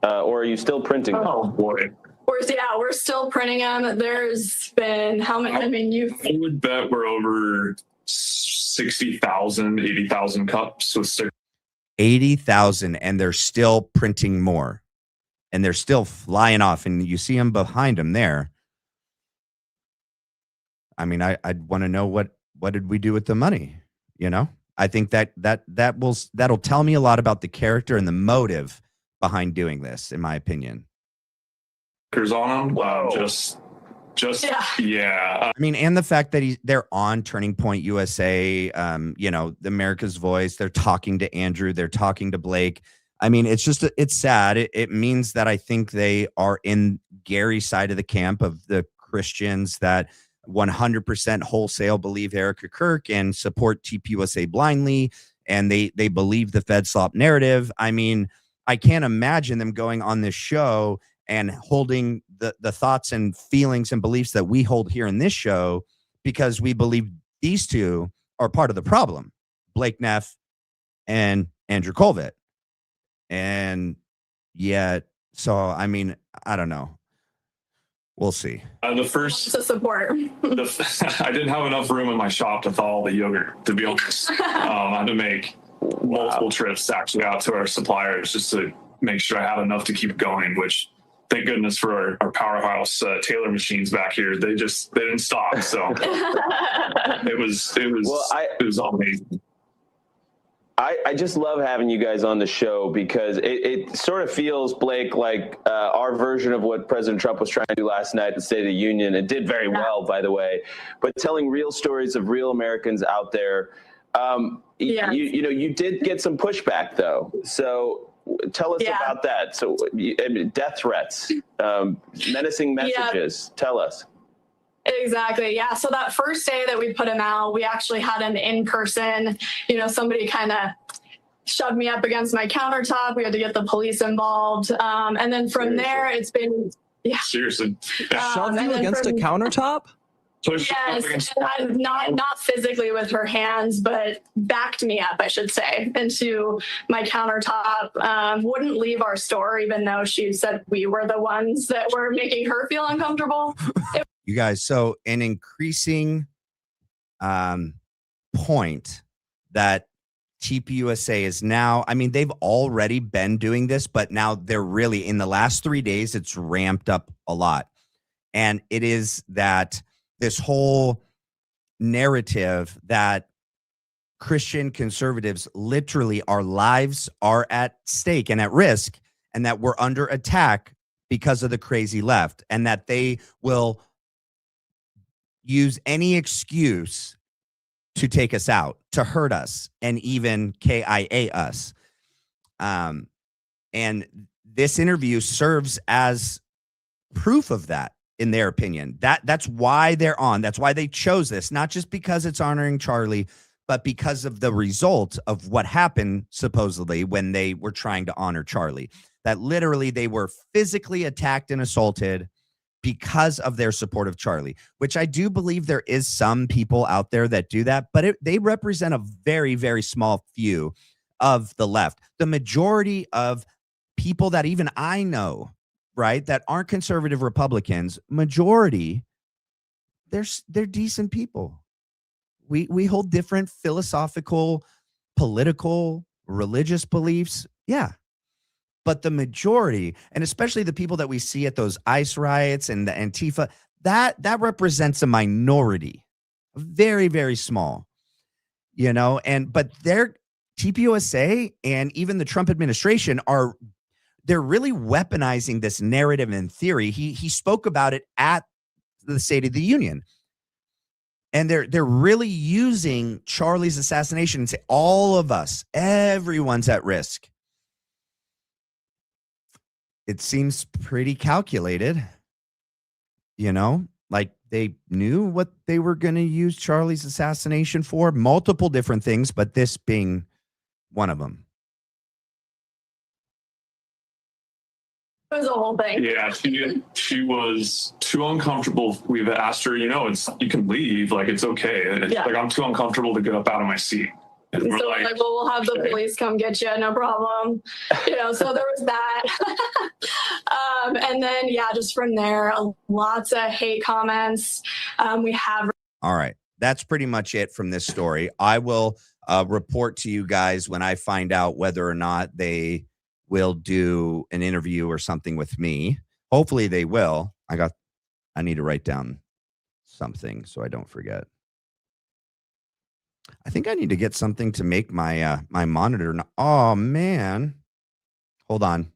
Or are you still printing them? Oh boy. We're still printing them. There's been how many? I mean, I would bet we're over 60,000, 80,000 cups with 80,000, and they're still printing more, and they're still flying off, and you see them behind them there. I mean, I'd want to know what did we do with the money? You know, I think that'll tell me a lot about the character and the motive behind doing this, in my opinion. On them, yeah. I mean, and the fact that they're on Turning Point USA, you know, the America's Voice. They're talking to Andrew. They're talking to Blake. I mean, it's just it's sad. It means that I think they are in Gary's side of the camp of the Christians that 100% wholesale believe Erika Kirk and support TPUSA blindly, and they believe the Fed slop narrative. I mean, I can't imagine them going on this show and holding the thoughts and feelings and beliefs that we hold here in this show, because we believe these two are part of the problem, Blake Neff and Andrew Colvett. And yet, so, I mean, I don't know. We'll see. The first to support. I didn't have enough room in my shop to thaw all the yogurt, to be honest. I had to make multiple trips actually out to our suppliers just to make sure I had enough to keep going, which thank goodness for our powerhouse Taylor machines back here. They didn't stop. So it was amazing. I just love having you guys on the show because it sort of feels, Blake, like our version of what President Trump was trying to do last night at the State of the Union. It did very well, by the way, but telling real stories of real Americans out there. You did get some pushback though. So tell us about that. So death threats, menacing messages. Tell us. Exactly. Yeah. So that first day that we put him out, we actually had him in person. You know, somebody kind of shoved me up against my countertop. We had to get the police involved. And then from there, it's been, Seriously. Shoved you against a countertop? Yes, not physically with her hands, but backed me up, I should say, into my countertop. Wouldn't leave our store, even though she said we were the ones that were making her feel uncomfortable. You guys, so an increasing point that TPUSA is now, I mean, they've already been doing this, but now they're really, in the last 3 days, it's ramped up a lot. And it is that this whole narrative that Christian conservatives, literally our lives are at stake and at risk, and that we're under attack because of the crazy left, and that they will use any excuse to take us out, to hurt us, and even KIA us. And this interview serves as proof of that, in their opinion. That's why they're on. That's why they chose this, not just because it's honoring Charlie, but because of the result of what happened, supposedly, when they were trying to honor Charlie. That literally they were physically attacked and assaulted because of their support of Charlie, which I do believe there is some people out there that do that, but they represent a very, very small few of the left. The majority of people that even I know, right, that aren't conservative Republicans, majority, they're decent people. We hold different philosophical, political, religious beliefs. Yeah. But the majority, and especially the people that we see at those ICE riots and the Antifa, that represents a minority, very, very small, you know, but their TPUSA and even the Trump administration they're really weaponizing this narrative and theory. He spoke about it at the State of the Union. And they're really using Charlie's assassination and say all of us, everyone's at risk. It seems pretty calculated, like they knew what they were going to use Charlie's assassination for, multiple different things, but this being one of them. It was a whole thing. Yeah, she was too uncomfortable. We've asked her, you can leave, like it's okay. Like I'm too uncomfortable to get up out of my seat. And so like, well, we'll have the police come get you, no problem. So there was that. And then, just from there, lots of hate comments. We have. All right. That's pretty much it from this story. I will report to you guys when I find out whether or not they will do an interview or something with me. Hopefully they will. I need to write down something so I don't forget. I think I need to get something to make my my monitor. Oh man. Hold on.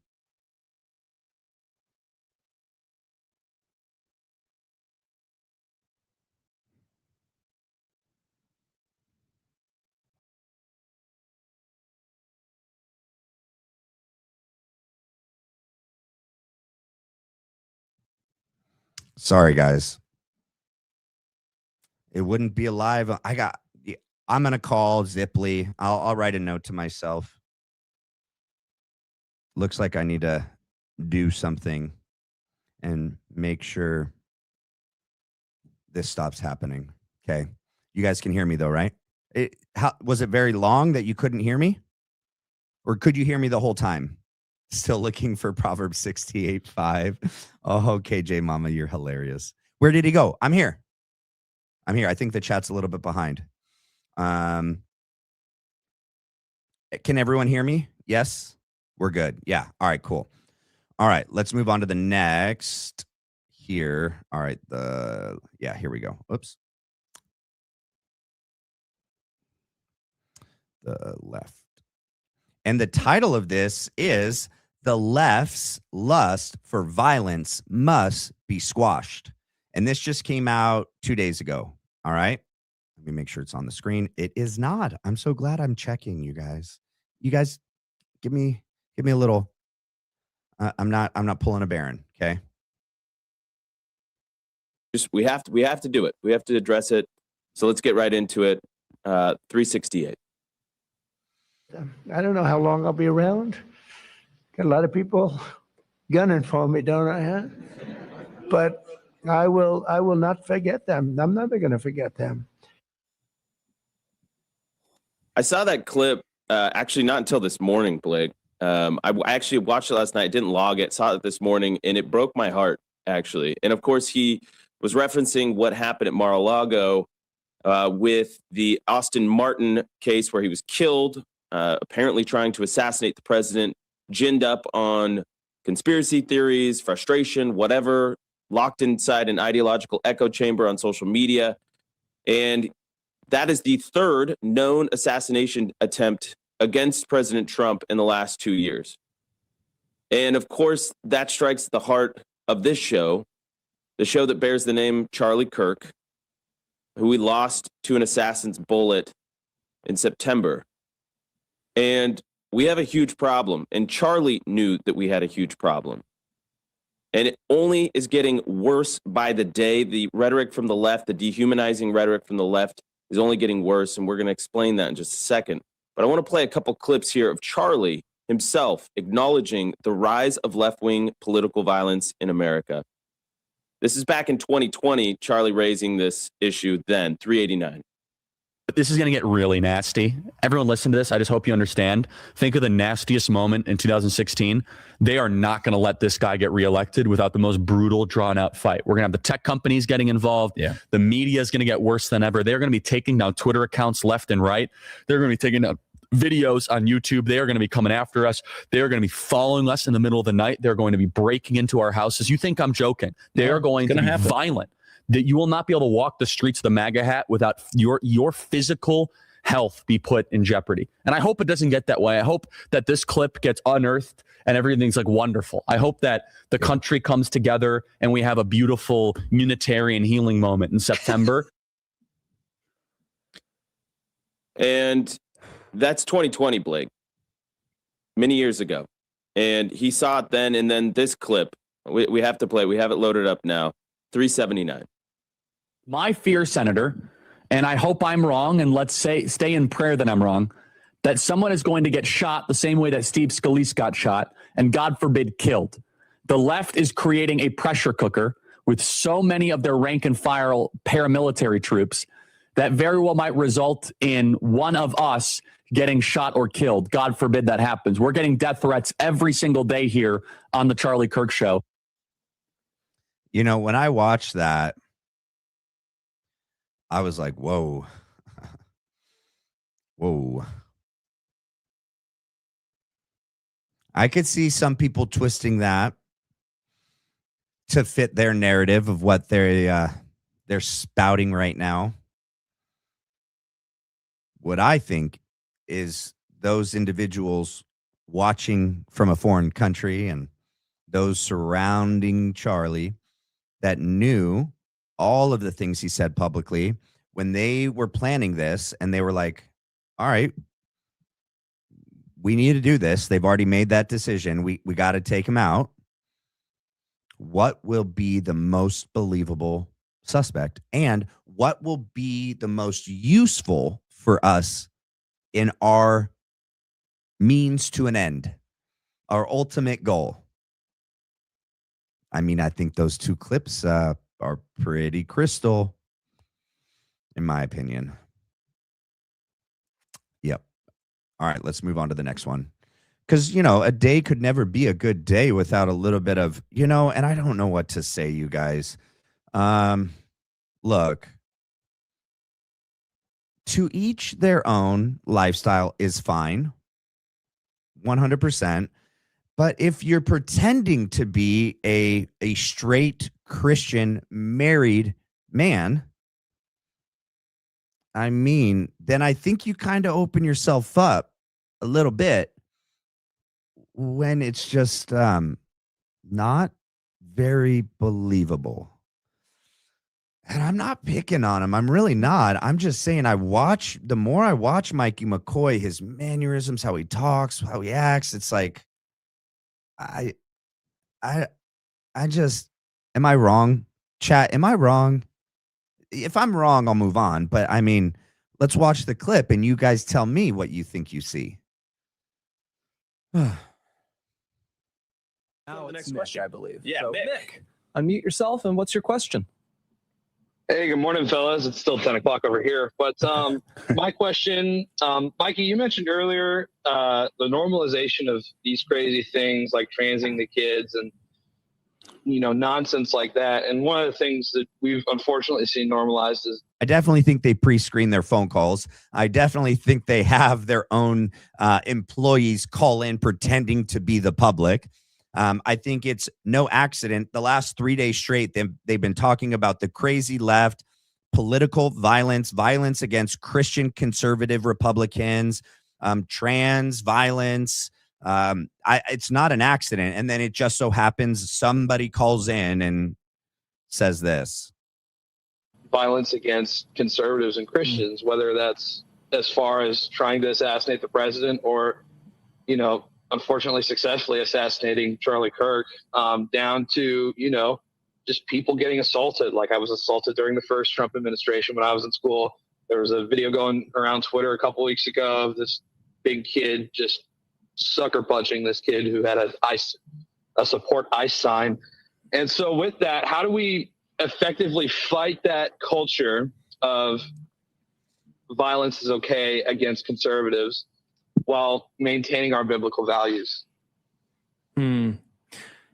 Sorry, guys. It wouldn't be alive. I'm going to call Ziply. I'll write a note to myself. Looks like I need to do something and make sure this stops happening. Okay. You guys can hear me though, right? Was it very long that you couldn't hear me? Or could you hear me the whole time? Still looking for Proverbs 68:5. Oh, KJ Mama, you're hilarious. Where did he go? I'm here. I think the chat's a little bit behind. Can everyone hear me? Yes, we're good. Yeah. All right, cool. All right, let's move on to the next here. All right. Here we go. Oops. The left. And the title of this is "The Left's Lust for Violence Must Be Squashed." And this just came out 2 days ago. All right. Let me make sure it's on the screen. It is not. I'm so glad I'm checking, you guys. You guys give me a little. I'm not pulling a Baron. Okay. We have to do it. We have to address it. So let's get right into it. 368. I don't know how long I'll be around. Got a lot of people gunning for me, don't I? Huh? But I will not forget them. I'm never going to forget them. I saw that clip actually not until this morning, Blake. I actually watched it last night, didn't log it, saw it this morning, and it broke my heart, actually. And of course, he was referencing what happened at Mar-a-Lago with the Austin Martin case where he was killed, apparently trying to assassinate the president, ginned up on conspiracy theories, frustration, whatever, locked inside an ideological echo chamber on social media. And that is the third known assassination attempt against President Trump in the last 2 years. And of course, that strikes the heart of this show, the show that bears the name Charlie Kirk, who we lost to an assassin's bullet in September. And we have a huge problem. And Charlie knew that we had a huge problem. And it only is getting worse by the day. The rhetoric from the left, the dehumanizing rhetoric from the left, is only getting worse. And we're going to explain that in just a second. But I want to play a couple clips here of Charlie himself acknowledging the rise of left-wing political violence in America. This is back in 2020, Charlie raising this issue then, 389. This is going to get really nasty. Everyone listen to this. I just hope you understand. Think of the nastiest moment in 2016. They are not going to let this guy get reelected without the most brutal, drawn-out fight. We're going to have the tech companies getting involved. Yeah. The media is going to get worse than ever. They're going to be taking down Twitter accounts left and right. They're going to be taking down videos on YouTube. They are going to be coming after us. They are going to be following us in the middle of the night. They're going to be breaking into our houses. You think I'm joking? They are going to be violent. That you will not be able to walk the streets of the MAGA hat without your physical health be put in jeopardy. And I hope it doesn't get that way. I hope that this clip gets unearthed and everything's like wonderful. I hope that the country comes together and we have a beautiful Unitarian healing moment in September. And that's 2020, Blake. Many years ago. And he saw it then, and then this clip, we have to play. We have it loaded up now. 379. My fear, Senator, and I hope I'm wrong, and let's say stay in prayer that I'm wrong, that someone is going to get shot the same way that Steve Scalise got shot, and God forbid, killed. The left is creating a pressure cooker with so many of their rank and file paramilitary troops that very well might result in one of us getting shot or killed. God forbid that happens. We're getting death threats every single day here on the Charlie Kirk Show. You know, when I watched that, I was like, whoa. Whoa. I could see some people twisting that to fit their narrative of what they're spouting right now. What I think is those individuals watching from a foreign country and those surrounding Charlie that knew all of the things he said publicly when they were planning this, and they were like, all right, we need to do this. They've already made that decision. We got to take him out. What will be the most believable suspect, and what will be the most useful for us in our means to an end, our ultimate goal? I mean, I think those two clips are pretty crystal, in my opinion. Yep. All right, let's move on to the next one. Because, you know, a day could never be a good day without a little bit of, you know, and I don't know what to say, you guys. Look, to each their own lifestyle is fine, 100%. But if you're pretending to be a straight Christian married man, I mean, then I think you kind of open yourself up a little bit when it's just not very believable. And I'm not picking on him. I'm really not. I'm just saying the more I watch Mikey McCoy, his mannerisms, how he talks, how he acts, it's like, I just, am I wrong? Chat, am I wrong? If I'm wrong, I'll move on. But I mean, let's watch the clip and you guys tell me what you think you see. Now the next question, I believe. Yeah, so, Mick, unmute yourself, and what's your question? Hey, good morning, fellas. It's still 10 o'clock over here. But my question, Mikey, you mentioned earlier the normalization of these crazy things like transing the kids and, you know, nonsense like that. And one of the things that we've unfortunately seen normalized is, I definitely think they pre-screen their phone calls. I definitely think they have their own employees call in pretending to be the public. I think it's no accident. The last 3 days straight, they've been talking about the crazy left, political violence, violence against Christian conservative Republicans, trans violence. It's not an accident. And then it just so happens somebody calls in and says this. violence against conservatives and Christians, whether that's as far as trying to assassinate the president or, you know, unfortunately successfully assassinating Charlie Kirk, down to, you know, just people getting assaulted. Like I was assaulted during the first Trump administration when I was in school. There was a video going around Twitter a couple weeks ago of this big kid just sucker punching this kid who had a support ICE sign. And so with that, how do we effectively fight that culture of violence is okay against conservatives while maintaining our biblical values?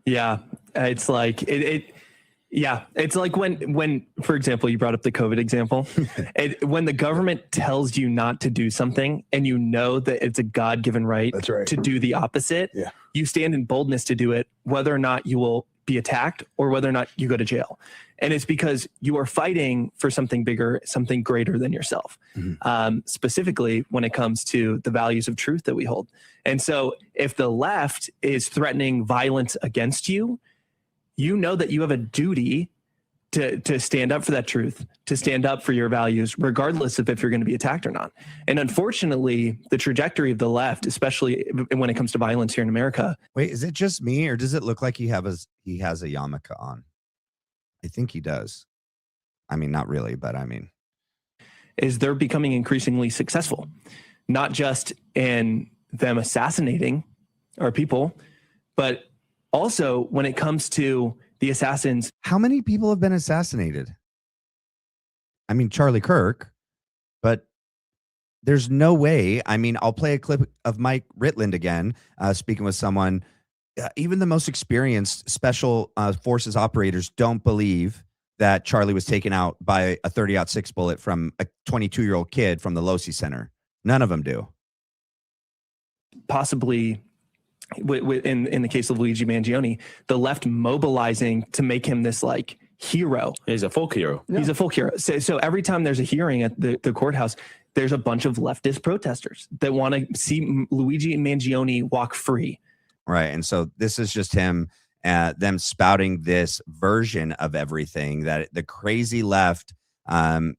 Yeah, it's like it's like when, for example, you brought up the COVID example. When the government tells you not to do something and you know that it's a God-given right, to do the opposite, you stand in boldness to do it, whether or not you will be attacked or whether or not you go to jail. And it's because you are fighting for something bigger, something greater than yourself, specifically when it comes to the values of truth that we hold. And so if the left is threatening violence against you, you know that you have a duty to stand up for that truth, to stand up for your values, regardless of if you're going to be attacked or not. And unfortunately, the trajectory of the left, especially when it comes to violence here in America. Wait, is it just me, or does it look like he has a yarmulke on? I think he does. I mean, not really, but I mean, is they're becoming increasingly successful, not just in them assassinating our people, but also when it comes to the assassins. How many people have been assassinated? I mean, Charlie Kirk, but there's no way. I mean, I'll play a clip of Mike Ritland again, speaking with someone. Even the most experienced special forces operators don't believe that Charlie was taken out by a 30-06 bullet from a 22-year-old kid from the Losi Center. None of them do. Possibly, in the case of Luigi Mangione, the left mobilizing to make him this like hero. He's a folk hero. He's a folk hero. So every time there's a hearing at the courthouse, there's a bunch of leftist protesters that want to see Luigi Mangione walk free. Right. And so this is just him, them spouting this version of everything, that the crazy left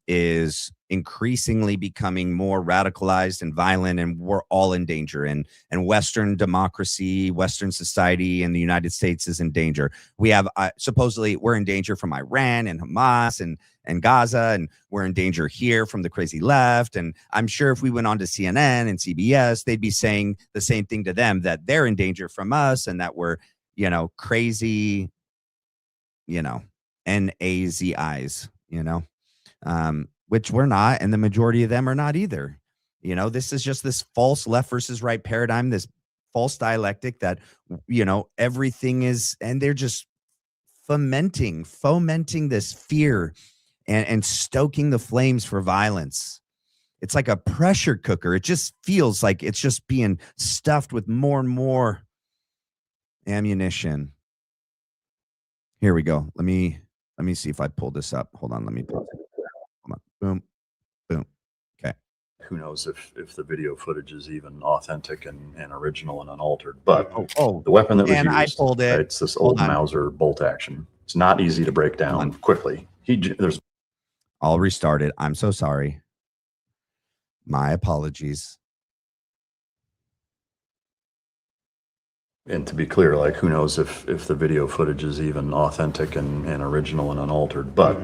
is increasingly becoming more radicalized and violent, and we're all in danger. And Western democracy, Western society in the United States is in danger. We have supposedly we're in danger from Iran and Hamas and Gaza, and we're in danger here from the crazy left. And I'm sure if we went on to CNN and CBS, they'd be saying the same thing to them, that they're in danger from us and that we're, crazy, NAZIs, which we're not. And the majority of them are not either. This is just this false left versus right paradigm, this false dialectic that, everything is, and they're just fomenting this fear and stoking the flames for violence. It's like a pressure cooker. It just feels like it's just being stuffed with more and more ammunition. Here we go. Let me see if I pull this up. Hold on. Let me pull it. Hold on. Boom. Okay. Who knows if the video footage is even authentic and original and unaltered, but the weapon that was used, I pulled it. Right, it's this old Mauser bolt action. It's not easy to break down quickly. I'll restart it. I'm so sorry. My apologies. And to be clear, like, who knows if the video footage is even authentic and original and unaltered, but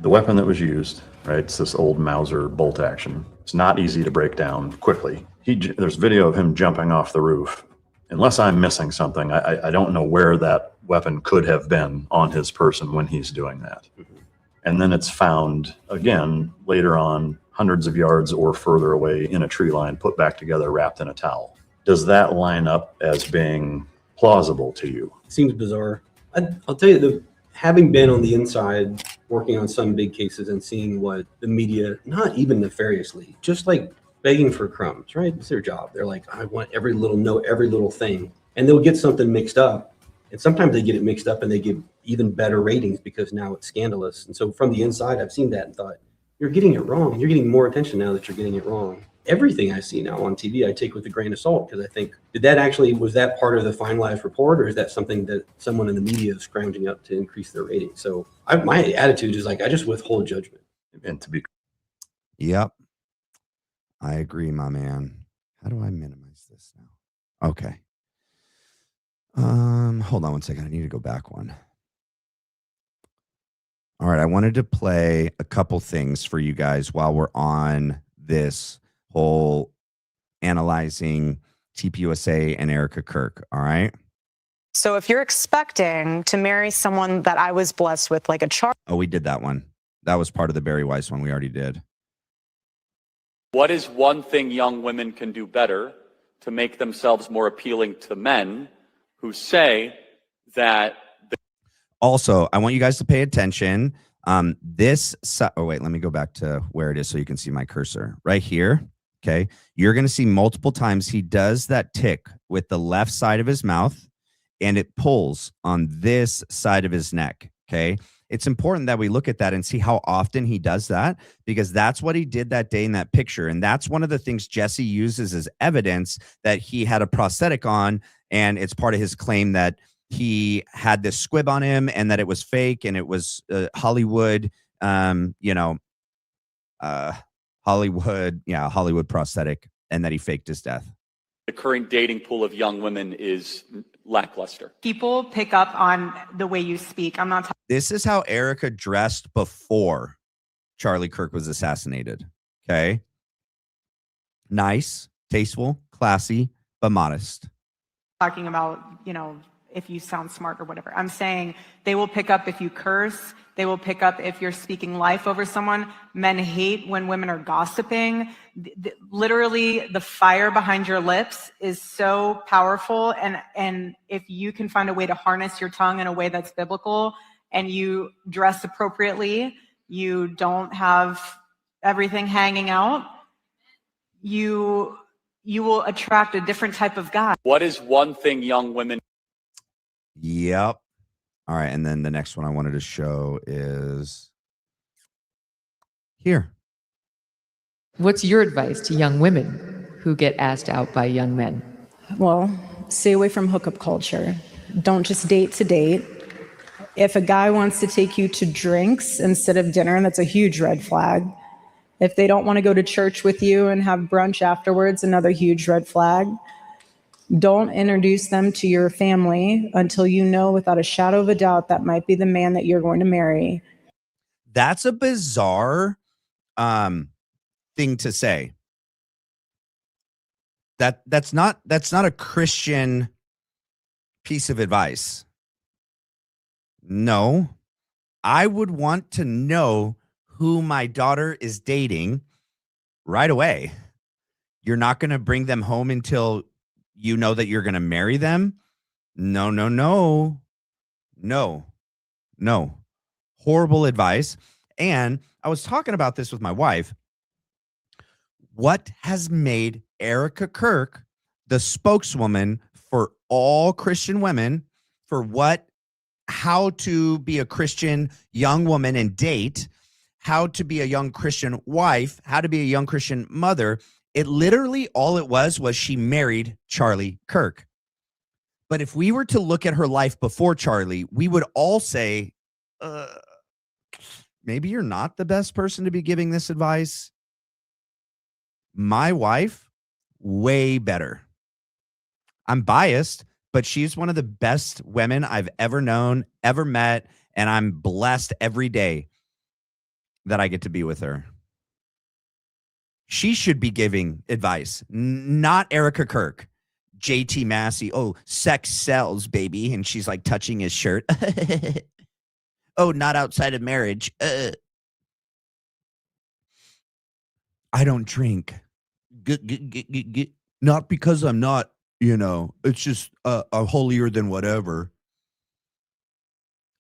the weapon that was used, right, it's this old Mauser bolt action. It's not easy to break down quickly. There's video of him jumping off the roof. Unless I'm missing something, I don't know where that weapon could have been on his person when he's doing that. And then it's found again later on, hundreds of yards or further away in a tree line, put back together, wrapped in a towel. Does that line up as being plausible to you? Seems bizarre. I'll tell you, having been on the inside, working on some big cases and seeing what the media, not even nefariously, just like begging for crumbs, right? It's their job. They're like, I want every little thing. And they'll get something mixed up. And sometimes they get it mixed up and they give even better ratings because now it's scandalous. And so from the inside, I've seen that and thought, you're getting it wrong. You're getting more attention now that you're getting it wrong. Everything I see now on TV, I take with a grain of salt because I think, was that part of the finalized report, or is that something that someone in the media is scrounging up to increase their rating? So my attitude is like, I just withhold judgment. And to be. Yep. I agree, my man. How do I minimize this now? Okay. Hold on one second. I need to go back one. All right. I wanted to play a couple things for you guys while we're on this whole analyzing TPUSA and Erika Kirk. All right. So if you're expecting to marry someone that I was blessed with, like a Charlie. Oh, we did that one. That was part of the Barry Weiss one we already did. What is one thing young women can do better to make themselves more appealing to men who say that? Also, I want you guys to pay attention. Oh, wait, let me go back to where it is so you can see my cursor right here. Okay. You're going to see multiple times he does that tick with the left side of his mouth and it pulls on this side of his neck. Okay. It's important that we look at that and see how often he does that, because that's what he did that day in that picture. And that's one of the things Jesse uses as evidence that he had a prosthetic on. And it's part of his claim that he had this squib on him and that it was fake and it was Hollywood, Hollywood prosthetic, and that he faked his death. The current dating pool of young women is lackluster. People pick up on the way you speak. I'm not talking. This is how Erika dressed before Charlie Kirk was assassinated. Okay. Nice, tasteful, classy, but modest. Talking about, if you sound smart or whatever. I'm saying they will pick up if you curse. They will pick up if you're speaking life over someone. Men hate when women are gossiping. Literally, the fire behind your lips is so powerful. And if you can find a way to harness your tongue in a way that's biblical, and you dress appropriately, you don't have everything hanging out, you will attract a different type of guy. What is one thing young women? Yep. All right. And then the next one I wanted to show is here. What's your advice to young women who get asked out by young men? Well, stay away from hookup culture. Don't just date to date. If a guy wants to take you to drinks instead of dinner, that's a huge red flag. If they don't want to go to church with you and have brunch afterwards, another huge red flag. Don't introduce them to your family until you know without a shadow of a doubt that might be the man that you're going to marry. That's a bizarre thing to say. That's not a Christian piece of advice. No, I would want to know who my daughter is dating right away. You're not going to bring them home until you know that you're going to marry them? No. Horrible advice. And I was talking about this with my wife. What has made Erika Kirk the spokeswoman for all Christian women for how to be a Christian young woman and date, how to be a young Christian wife, how to be a young Christian mother? It literally, all it was she married Charlie Kirk. But if we were to look at her life before Charlie, we would all say, maybe you're not the best person to be giving this advice. My wife, way better. I'm biased, but she's one of the best women I've ever known, ever met, and I'm blessed every day that I get to be with her. She should be giving advice, not Erika Kirk. JT Massey, oh, sex sells, baby. And she's like touching his shirt. Oh, not outside of marriage. I don't drink. Not because I'm not, it's just a holier than whatever.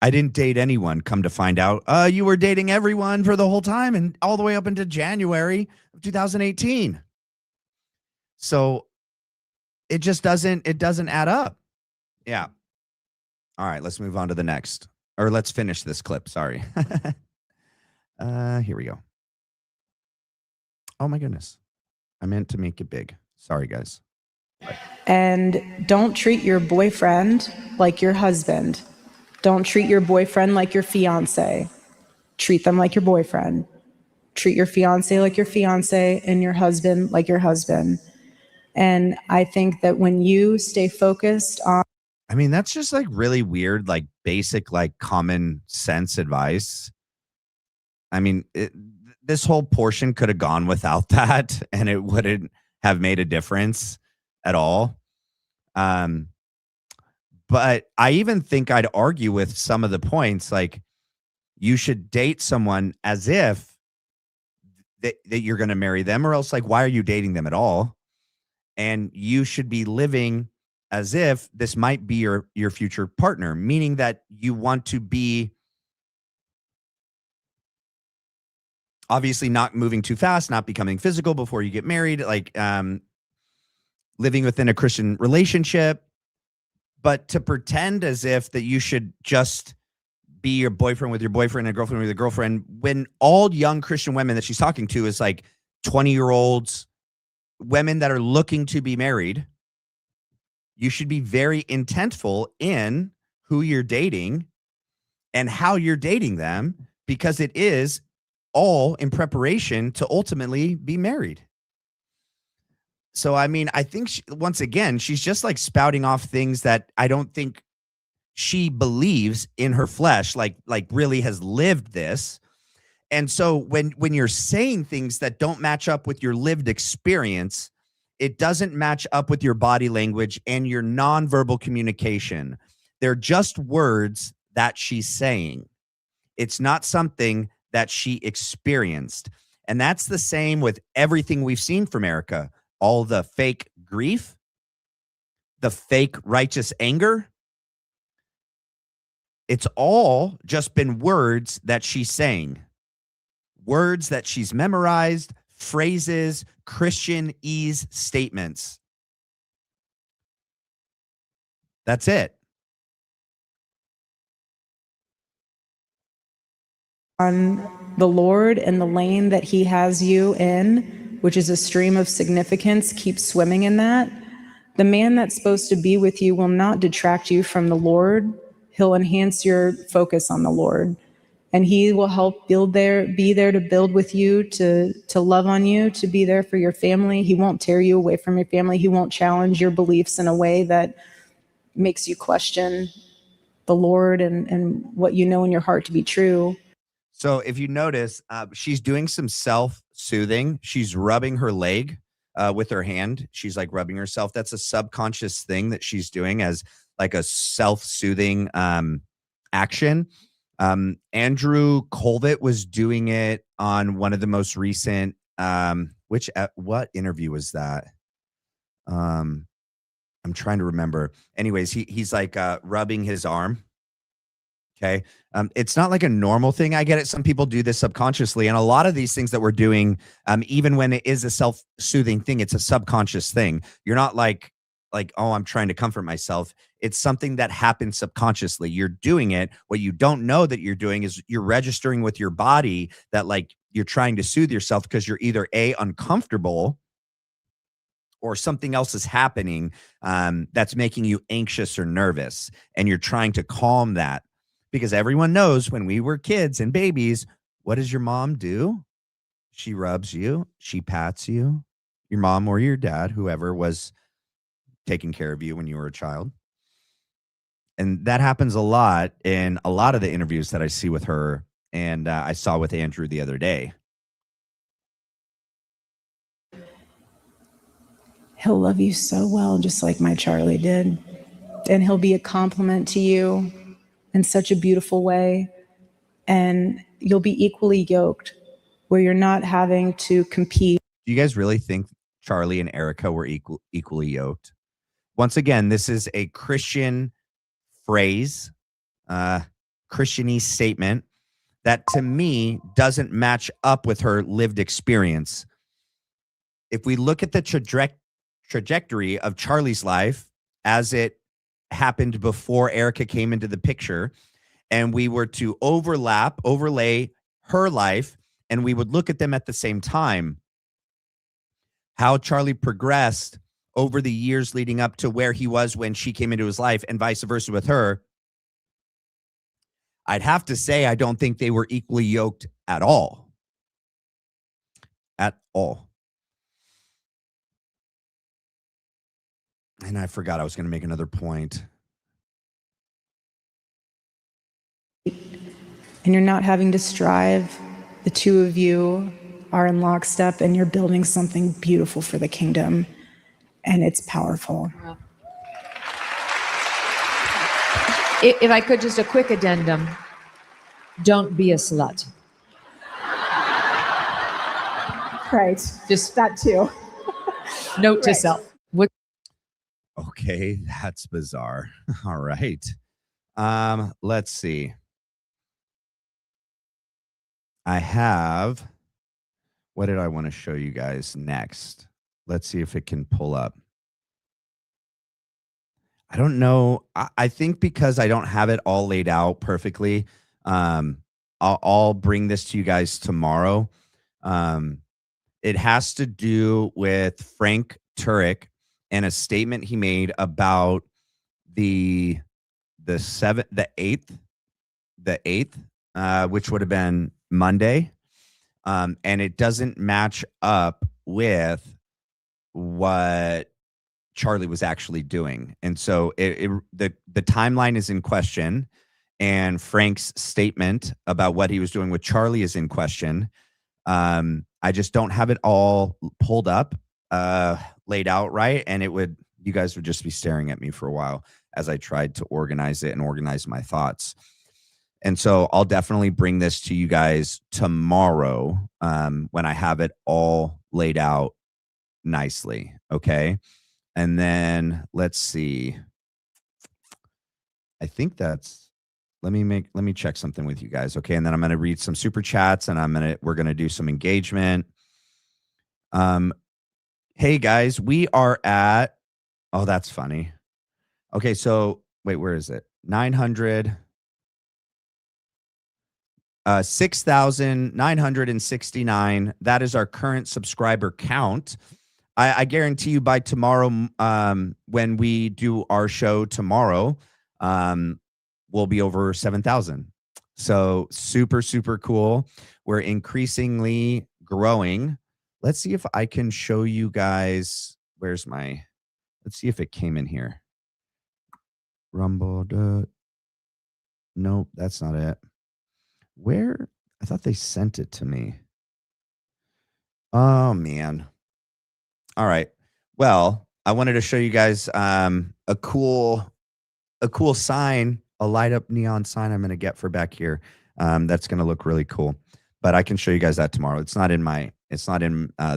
I didn't date anyone, come to find out. You were dating everyone for the whole time and all the way up into January of 2018. So it just doesn't add up. Yeah. All right, let's move on to the next. Or let's finish this clip. Sorry. Here we go. Oh my goodness. I meant to make it big. Sorry, guys. And don't treat your boyfriend like your husband. Don't treat your boyfriend like your fiance. Treat them like your boyfriend. Treat your fiance like your fiance and your husband like your husband. And I think that when you stay focused on... I mean, that's just like really weird, like basic, like common sense advice. I mean, this whole portion could have gone without that and it wouldn't have made a difference at all. But I even think I'd argue with some of the points, like you should date someone as if that you're going to marry them, or else like, why are you dating them at all? And you should be living as if this might be your future partner, meaning that you want to be obviously not moving too fast, not becoming physical before you get married, like living within a Christian relationship. But to pretend as if that you should just be your boyfriend with your boyfriend and girlfriend with your girlfriend, when all young Christian women that she's talking to is like 20-year-olds, women that are looking to be married, you should be very intentful in who you're dating and how you're dating them, because it is all in preparation to ultimately be married. So, I mean, I think once again, she's just like spouting off things that I don't think she believes in her flesh, like really has lived this. And so when you're saying things that don't match up with your lived experience, it doesn't match up with your body language and your nonverbal communication. They're just words that she's saying. It's not something that she experienced. And that's the same with everything we've seen from Erika. All the fake grief, the fake righteous anger. It's all just been words that she's saying. Words that she's memorized, phrases, Christianese statements. That's it. On the Lord and the lane that he has you in, which is a stream of significance, keep swimming in that. The man that's supposed to be with you will not detract you from the Lord. He'll enhance your focus on the Lord. And he will help be there to build with you, to love on you, to be there for your family. He won't tear you away from your family. He won't challenge your beliefs in a way that makes you question the Lord and what you know in your heart to be true. So if you notice, she's doing some self-soothing. She's rubbing her leg with her hand. She's like rubbing herself. That's a subconscious thing that she's doing as like a self-soothing action. Andrew Colvett was doing it on one of the most recent, what interview was that? I'm trying to remember. Anyways, he's like rubbing his arm. Okay. It's not like a normal thing. I get it. Some people do this subconsciously. And a lot of these things that we're doing, even when it is a self-soothing thing, it's a subconscious thing. You're not like, oh, I'm trying to comfort myself. It's something that happens subconsciously. You're doing it. What you don't know that you're doing is you're registering with your body that like you're trying to soothe yourself because you're either uncomfortable or something else is happening that's making you anxious or nervous. And you're trying to calm that. Because everyone knows when we were kids and babies, what does your mom do? She rubs you. She pats you. Your mom or your dad, whoever was taking care of you when you were a child. And that happens a lot in a lot of the interviews that I see with her. And I saw with Andrew the other day. He'll love you so well, just like my Charlie did. And he'll be a compliment to you in such a beautiful way. And you'll be equally yoked, where you're not having to compete. Do you guys really think Charlie and Erika were equally yoked? Once again, this is a Christian phrase, Christianese statement that to me doesn't match up with her lived experience. If we look at the trajectory of Charlie's life as it happened before Erika came into the picture, and we were to overlay her life, and we would look at them at the same time, how Charlie progressed over the years leading up to where he was when she came into his life, and vice versa with her, I'd have to say I don't think they were equally yoked at all. At all. And I forgot I was going to make another point. And you're not having to strive. The two of you are in lockstep and you're building something beautiful for the kingdom. And it's powerful. If I could, just a quick addendum. Don't be a slut. Right. Just that too. Note to Right. self. What? Okay, that's bizarre. All right. Let's see. I have, what did I want to show you guys next? Let's see if it can pull up. I don't know. I think because I don't have it all laid out perfectly, I'll bring this to you guys tomorrow. It has to do with Frank Turek and a statement he made about the eighth, which would have been Monday, and it doesn't match up with what Charlie was actually doing, and so the timeline is in question, and Frank's statement about what he was doing with Charlie is in question. I just don't have it all pulled up, laid out right, and you guys would just be staring at me for a while as I tried to organize it and organize my thoughts. And so I'll definitely bring this to you guys tomorrow, when I have it all laid out nicely. Okay. And then let's see. I think let me check something with you guys. Okay. And then I'm going to read some super chats and we're going to do some engagement. Hey guys, we are at, oh, that's funny. Okay. So wait, where is it? 6,969. That is our current subscriber count. I guarantee you by tomorrow, when we do our show tomorrow, we'll be over 7,000. So super, super cool. We're increasingly growing. Let's see if I can show you guys. Let's see if it came in here. Rumble. Nope, that's not it. Where? I thought they sent it to me. Oh, man. All right. Well, I wanted to show you guys a cool sign, a light up neon sign I'm going to get for back here. That's going to look really cool. But I can show you guys that tomorrow. It's not in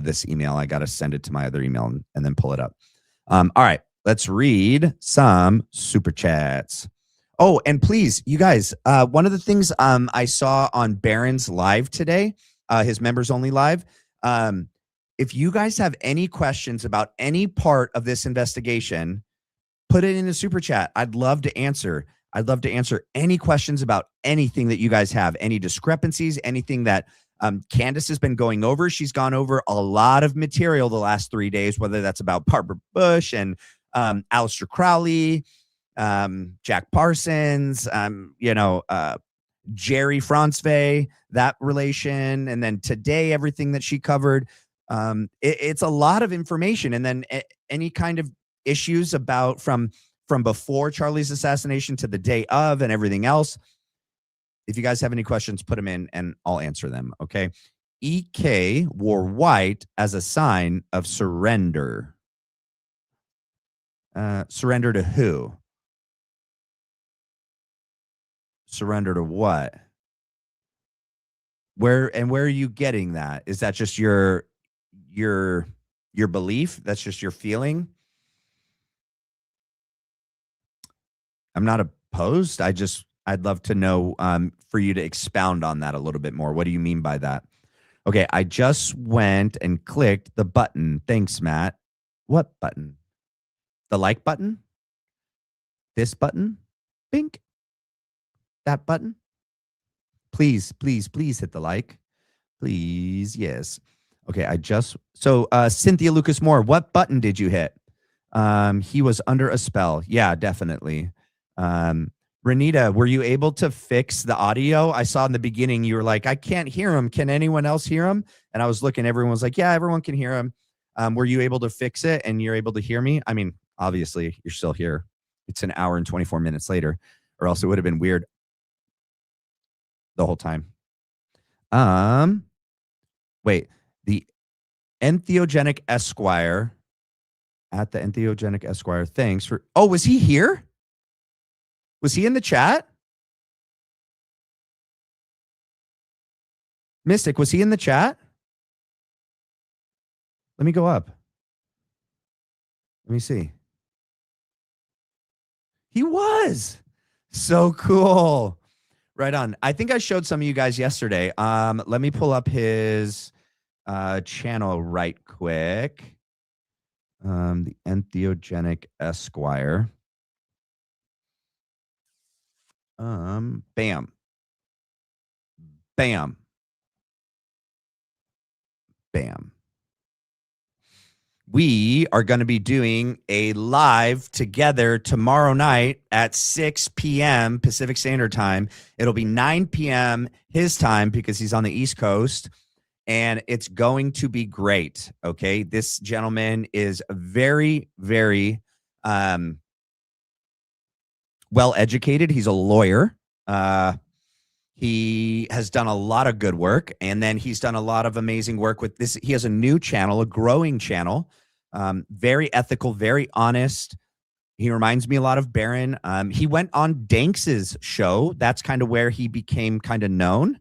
this email. I got to send it to my other email and then pull it up. All right. Let's read some super chats. Oh, and please, you guys, one of the things I saw on Barron's live today, his members only live, if you guys have any questions about any part of this investigation, put it in the super chat. I'd love to answer. I'd love to answer any questions about anything that you guys have, any discrepancies, anything that Candace has been going over. She's gone over a lot of material the last 3 days, whether that's about Barbara Bush and Aleister Crowley, Jack Parsons, Jerry Franzwey, that relation. And then today, everything that she covered. It's a lot of information. And then any kind of issues about from before Charlie's assassination to the day of and everything else. If you guys have any questions, put them in and I'll answer them. Okay. EK wore white as a sign of surrender. Surrender to who? Surrender to what? Where are you getting that? Is that just your belief? That's just your feeling? I'm not opposed. I'd love to know, for you to expound on that a little bit more. What do you mean by that? Okay, I just went and clicked the button. Thanks, Matt. What button? The like button? This button? Bink. That button? Please, please, please hit the like. Please, yes. Okay, Cynthia Lucas Moore, what button did you hit? He was under a spell. Yeah, definitely. Renita, were you able to fix the audio? I saw in the beginning you were like, I can't hear him. Can anyone else hear him? And I was looking, everyone was like, yeah, everyone can hear him. Were you able to fix it and you're able to hear me? I mean, obviously you're still here. It's an hour and 24 minutes later, or else it would have been weird the whole time. Wait, the Entheogenic Esquire at the Entheogenic Esquire. Thanks for, oh, was he here? Was he in the chat? Mystic, was he in the chat? Let me go up. Let me see. He was. So cool. Right on. I think I showed some of you guys yesterday. Let me pull up his channel right quick. The Entheogenic Esquire. Bam. Bam. Bam. We are going to be doing a live together tomorrow night at 6 p.m. Pacific Standard Time. It'll be 9 p.m. his time because he's on the East Coast, and it's going to be great. Okay. This gentleman is very, very well educated. He's a lawyer. He has done a lot of good work, and then he's done a lot of amazing work with this. He has a new channel, a growing channel, very ethical, very honest. He reminds me a lot of Barron. He went on Danks's show. That's kind of where he became kind of known.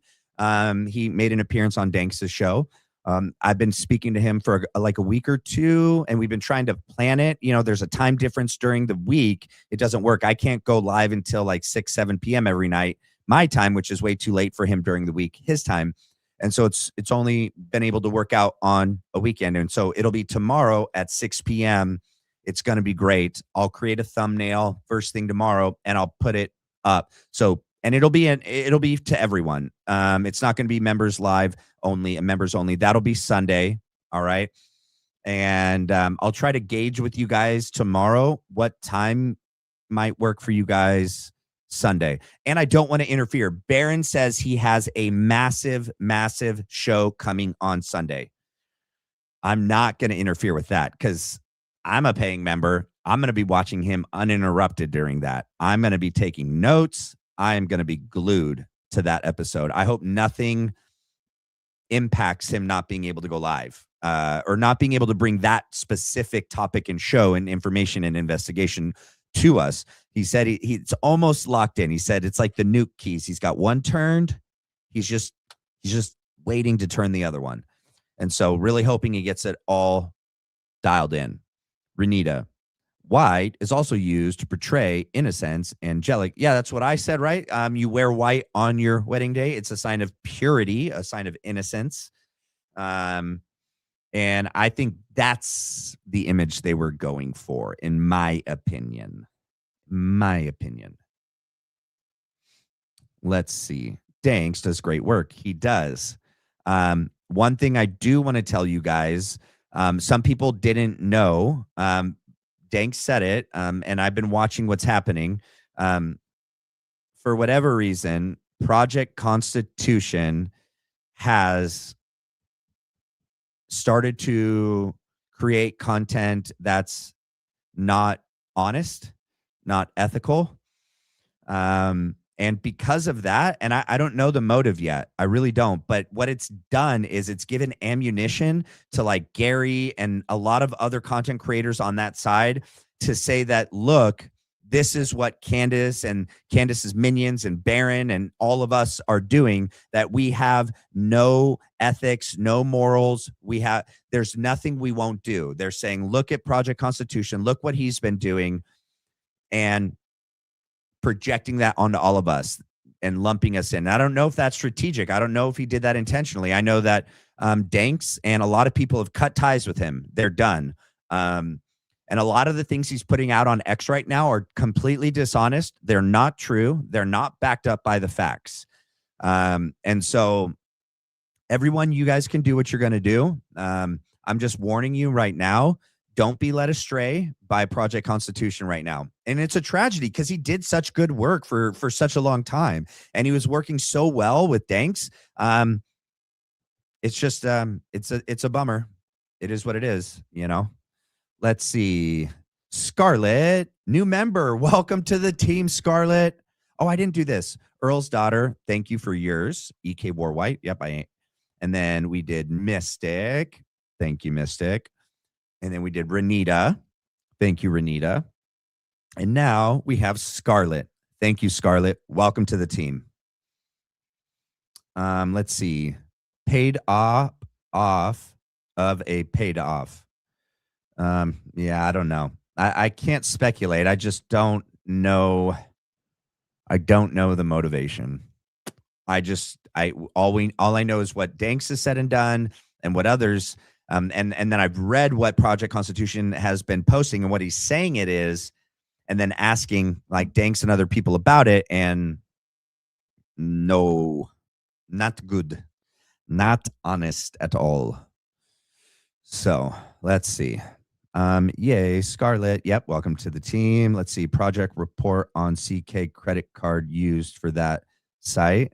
He made an appearance on Danks's show. I've been speaking to him for like a week or two, and we've been trying to plan it. You know, there's a time difference during the week. It doesn't work. I can't go live until like 6, 7 p.m. every night, my time, which is way too late for him during the week, his time. And so it's only been able to work out on a weekend. And so it'll be tomorrow at 6 p.m. It's going to be great. I'll create a thumbnail first thing tomorrow, and I'll put it up. So, and it'll be to everyone. It's not going to be members live only and members only. That'll be Sunday. All right. And I'll try to gauge with you guys tomorrow what time might work for you guys Sunday. And I don't want to interfere. Barron says he has a massive, massive show coming on Sunday. I'm not going to interfere with that because I'm a paying member. I'm going to be watching him uninterrupted during that. I'm going to be taking notes. I am going to be glued to that episode. I hope nothing impacts him not being able to go live or not being able to bring that specific topic and show and information and investigation to us. He said he's almost locked in. He said it's like the nuke keys. He's got one turned. He's just waiting to turn the other one. And so really hoping he gets it all dialed in. Renita, white is also used to portray innocence, angelic. Yeah, that's what I said, right? You wear white on your wedding day. It's a sign of purity, a sign of innocence. And I think that's the image they were going for, in my opinion. Let's see. Danks does great work. He does. One thing I do want to tell you guys, some people didn't know. Danks said it, and I've been watching what's happening. For whatever reason, Project Constitution has started to create content that's not honest, not ethical. And because of that, and I don't know the motive yet, I really don't, but what it's done is it's given ammunition to like Gary and a lot of other content creators on that side to say that, look, this is what Candace and Candace's minions and Barron and all of us are doing, that we have no ethics, no morals. There's nothing we won't do. They're saying, look at Project Constitution, look what he's been doing, and projecting that onto all of us and lumping us in. I don't know if that's strategic. I don't know if he did that intentionally. I know that Danks and a lot of people have cut ties with him. They're done. And a lot of the things he's putting out on X right now are completely dishonest. They're not true. They're not backed up by the facts. And so everyone, you guys can do what you're going to do. I'm just warning you right now. Don't be led astray by Project Constitution right now. And it's a tragedy because he did such good work for such a long time. And he was working so well with Danks. It's just, it's a bummer. It is what it is, you know? Let's see. Scarlett, new member. Welcome to the team, Scarlett. Oh, I didn't do this. Earl's daughter, thank you for yours. EK War White. Yep, I ain't. And then we did Mystic. Thank you, Mystic. And then we did Renita. Thank you, Renita. And now we have Scarlett. Thank you, Scarlett. Welcome to the team. Let's see. Paid off of a paid off. Yeah, I don't know. I can't speculate. I just don't know. I don't know the motivation. All I know is what Danks has said and done and what others and then I've read what Project Constitution has been posting and what he's saying it is, and then asking like Danks and other people about it, and No, not good. Not honest at all. So let's see. Yay, Scarlett. Yep, welcome to the team. Let's see. Project report on CK credit card used for that site.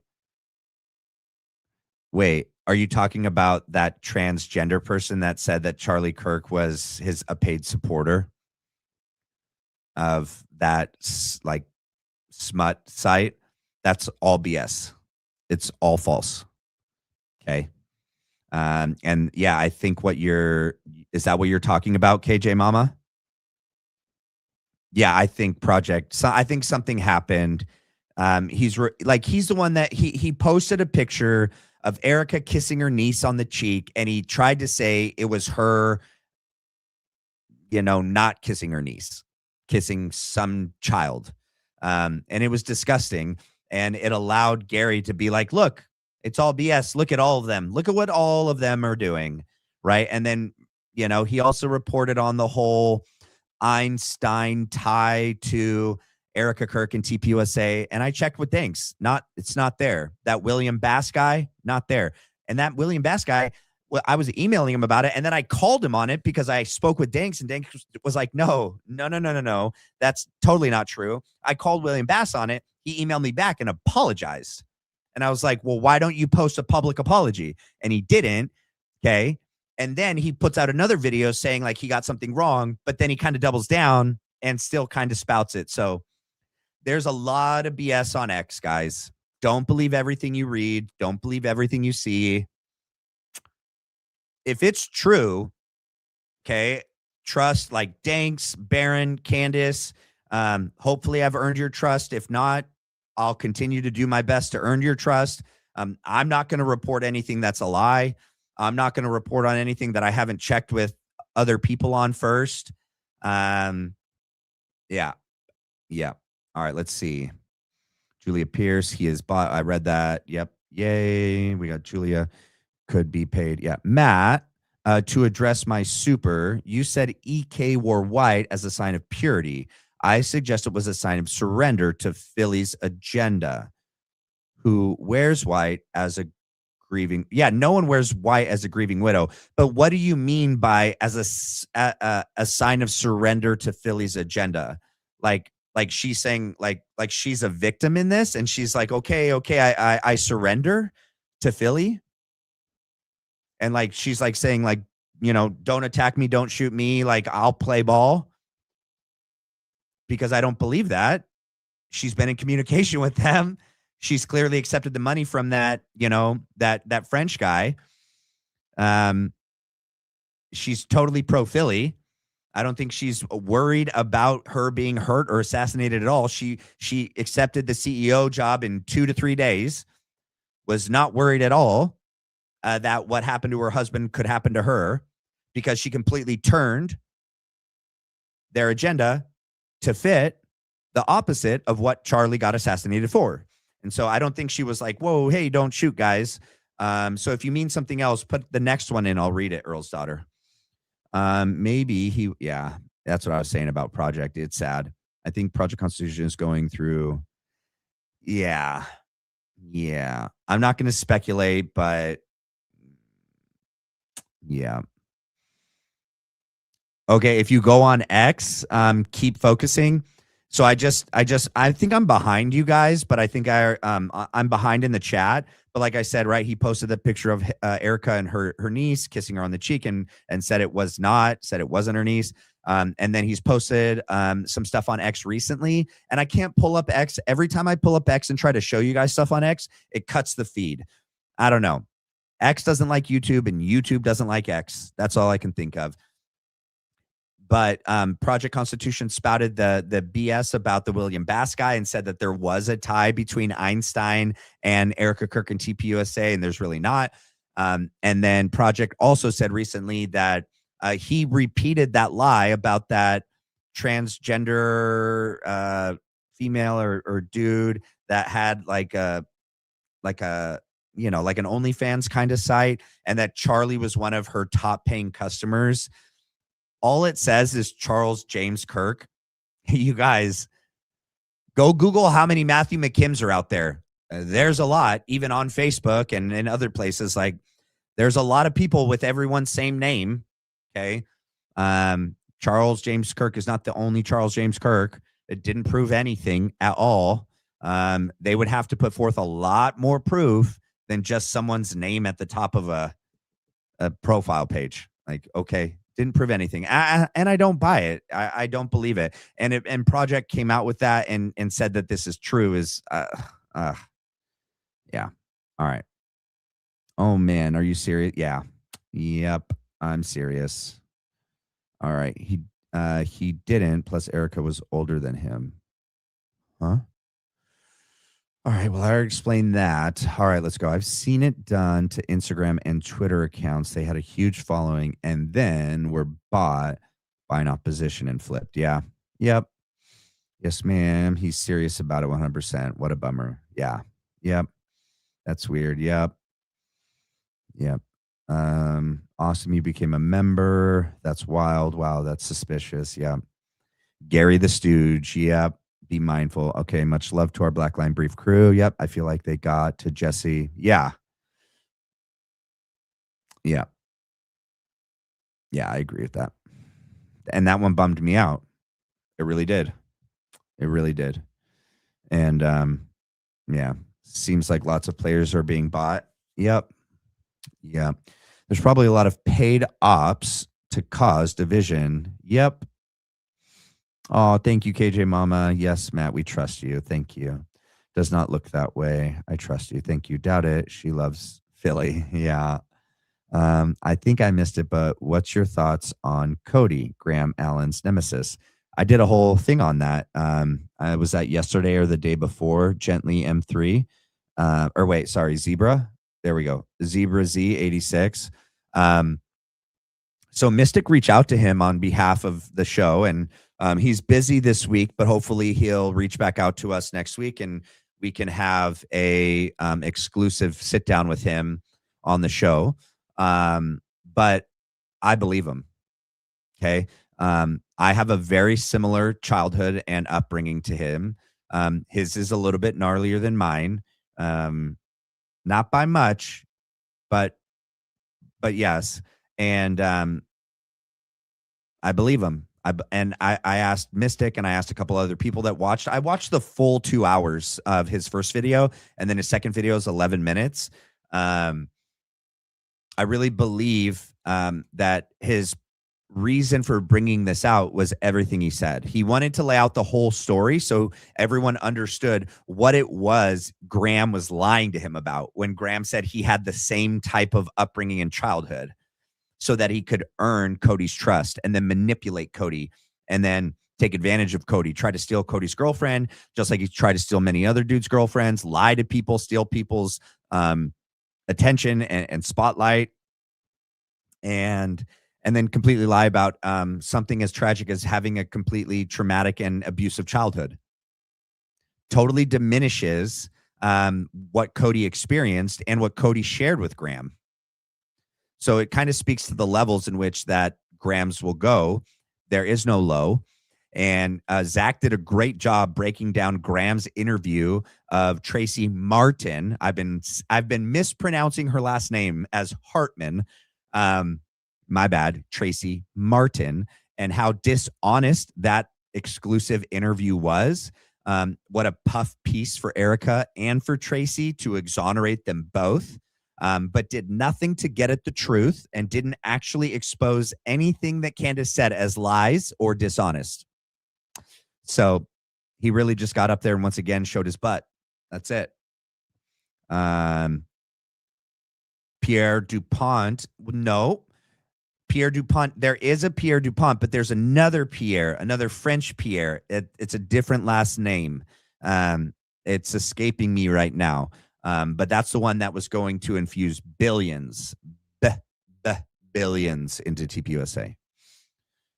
Wait, are you talking about that transgender person that said that Charlie Kirk was a paid supporter of that like smut site? That's all BS. It's all false. Okay. And yeah, I think is that what you're talking about, KJ Mama? Yeah, I think I think something happened. He's the one that he posted a picture of Erika kissing her niece on the cheek, and he tried to say it was her, not kissing her niece, kissing some child. And it was disgusting. And it allowed Gary to be like, look, it's all BS. Look at all of them. Look at what all of them are doing. Right. And then, he also reported on the whole Einstein tie to Erika Kirk and TPUSA. And I checked with Danks. It's not there. That William Bass guy, not there. And that William Bass guy, well, I was emailing him about it. And then I called him on it because I spoke with Danks, and Danks was like, no. That's totally not true. I called William Bass on it. He emailed me back and apologized. And I was like, well, why don't you post a public apology? And he didn't. Okay. And then he puts out another video saying like he got something wrong, but then he kind of doubles down and still kind of spouts it. So there's a lot of BS on X, guys. Don't believe everything you read. Don't believe everything you see. If it's true, okay, trust like Danks, Baron, Candace. Hopefully I've earned your trust. If not, I'll continue to do my best to earn your trust. I'm not going to report anything that's a lie. I'm not going to report on anything that I haven't checked with other people on first. Yeah. All right, let's see. Julia Pierce, he is bought. I read that. Yep. Yay. We got Julia could be paid. Yeah. Matt, to address my super, you said EK wore white as a sign of purity. I suggest it was a sign of surrender to Philly's agenda. Who wears white as a grieving? Yeah, no one wears white as a grieving widow. But what do you mean by as a sign of surrender to Philly's agenda? Like she's saying like she's a victim in this, and she's like, okay, I surrender to Philly. And like she's like saying like, don't attack me, don't shoot me, like I'll play ball. Because I don't believe that. She's been in communication with them. She's clearly accepted the money from that, that French guy. She's totally pro Philly. I don't think she's worried about her being hurt or assassinated at all. She accepted the CEO job in 2 to 3 days, was not worried at all that what happened to her husband could happen to her, because she completely turned their agenda to fit the opposite of what Charlie got assassinated for. And so I don't think she was like, whoa, hey, don't shoot, guys. So if you mean something else, put the next one in. I'll read it, Earl's daughter. Maybe that's what I was saying about Project. It's sad. I think Project Constitution is going through. Yeah. I'm not going to speculate, but yeah. Okay, if you go on X, keep focusing. So I think I'm behind you guys, but I think I'm behind in the chat. But like I said, right, he posted the picture of Erika and her niece kissing her on the cheek and said it wasn't her niece. And then he's posted some stuff on X recently, and I can't pull up X. Every time I pull up X and try to show you guys stuff on X, it cuts the feed. I don't know. X doesn't like YouTube, and YouTube doesn't like X. That's all I can think of. But Project Constitution spouted the BS about the William Bass guy and said that there was a tie between Einstein and Erika Kirk and TPUSA, and there's really not. And then Project also said recently that he repeated that lie about that transgender female or dude that had like an OnlyFans kind of site, and that Charlie was one of her top paying customers. All it says is Charles James Kirk. You guys, go Google how many Matthew McKims are out there. there's a lot, even on Facebook and in other places. Like, there's a lot of people with everyone's same name. Okay. Charles James Kirk is not the only Charles James Kirk. It didn't prove anything at all. They would have to put forth a lot more proof than just someone's name at the top of a profile page. Like, okay, didn't prove anything. And I don't buy it. I don't believe it. And Project came out with that and said that this is true is, yeah. All right. Oh man, are you serious? Yeah. Yep. I'm serious. All right. He didn't. Plus Erika was older than him. Huh? All right. Well, I already explained that. All right, let's go. I've seen it done to Instagram and Twitter accounts. They had a huge following and then were bought by an opposition and flipped. Yeah. Yep. Yes, ma'am. He's serious about it 100%. What a bummer. Yeah. Yep. That's weird. Yep. Yep. Awesome. You became a member. That's wild. Wow. That's suspicious. Yeah. Gary the Stooge. Yep. Be mindful. Okay. Much love to our Black Line Brief crew. Yep. I feel like they got to Jesse. Yeah. Yeah. Yeah. I agree with that. And that one bummed me out. It really did. It really did. And, yeah. Seems like lots of players are being bought. Yep. Yeah. There's probably a lot of paid ops to cause division. Yep. Oh, thank you, KJ Mama. Yes, Matt, we trust you. Thank you. Does not look that way. I trust you. Thank you. Doubt it. She loves Philly. Yeah. I think I missed it, but what's your thoughts on Cody, Graham Allen's nemesis? I did a whole thing on that. I was that yesterday or the day before, Gently M3. Or wait, sorry, Zebra. There we go. Zebra Z86. So Mystic reached out to him on behalf of the show, and he's busy this week, but hopefully he'll reach back out to us next week and we can have a exclusive sit down with him on the show. But I believe him. Okay. I have a very similar childhood and upbringing to him. His is a little bit gnarlier than mine. Not by much, but yes. And I believe him. I asked Mystic and I asked a couple other people that watched. I watched the full 2 hours of his first video, and then his second video is 11 minutes. I really believe that his reason for bringing this out was everything he said. He wanted to lay out the whole story so everyone understood what it was Graham was lying to him about when Graham said he had the same type of upbringing in childhood, so that he could earn Cody's trust and then manipulate Cody and then take advantage of Cody, try to steal Cody's girlfriend, just like he tried to steal many other dudes' girlfriends, lie to people, steal people's attention and spotlight, and then completely lie about something as tragic as having a completely traumatic and abusive childhood. Totally diminishes what Cody experienced and what Cody shared with Graham. So it kind of speaks to the levels in which that Grams will go. There is no low. And Zach did a great job breaking down Graham's interview of Tracy Martin. I've been mispronouncing her last name as Hartman. My bad, Tracy Martin, and how dishonest that exclusive interview was. What a puff piece for Erika and for Tracy to exonerate them both. But did nothing to get at the truth and didn't actually expose anything that Candace said as lies or dishonest. So he really just got up there and once again showed his butt. That's it. Pierre Dupont. No. Pierre Dupont. There is a Pierre Dupont, but there's another Pierre, another French Pierre. It's a different last name. It's escaping me right now. But that's the one that was going to infuse billions into TPUSA.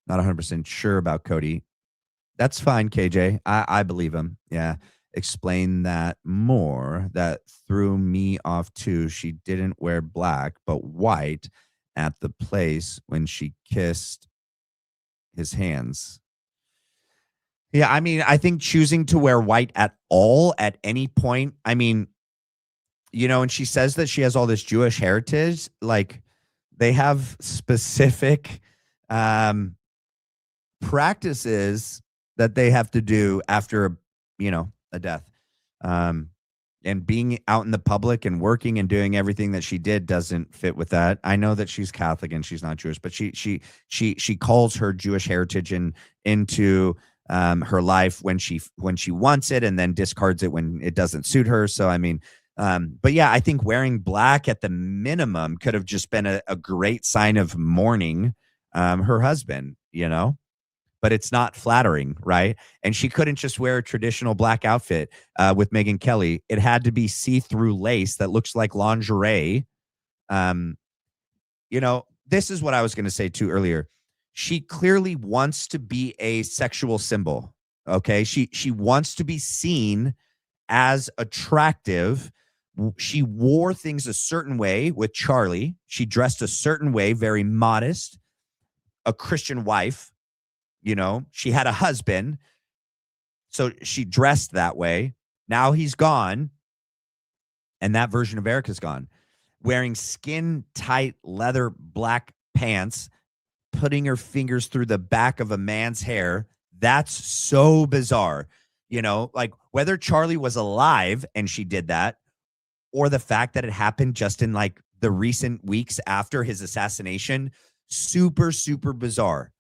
Not 100% sure about Cody. That's fine, KJ. I believe him. Yeah. Explain that more. That threw me off too. She didn't wear black, but white at the place when she kissed his hands. Yeah, I mean, I think choosing to wear white at all at any point, I mean, And she says that she has all this Jewish heritage. Like, they have specific practices that they have to do after a death. And being out in the public and working and doing everything that she did doesn't fit with that. I know that she's Catholic and she's not Jewish, but she calls her Jewish heritage into her life when she wants it, and then discards it when it doesn't suit her. So I mean, but yeah, I think wearing black at the minimum could have just been a great sign of mourning her husband, but it's not flattering, right? And she couldn't just wear a traditional black outfit with Megyn Kelly. It had to be see-through lace that looks like lingerie. This is what I was going to say too earlier. She clearly wants to be a sexual symbol. Okay, she wants to be seen as attractive. She wore things a certain way with Charlie. She dressed a certain way, very modest, a Christian wife. She had a husband, so she dressed that way. Now he's gone, and that version of Erika's gone. Wearing skin-tight leather black pants, putting her fingers through the back of a man's hair, that's so bizarre. Like, whether Charlie was alive and she did that, or the fact that it happened just in like the recent weeks after his assassination, super, super bizarre.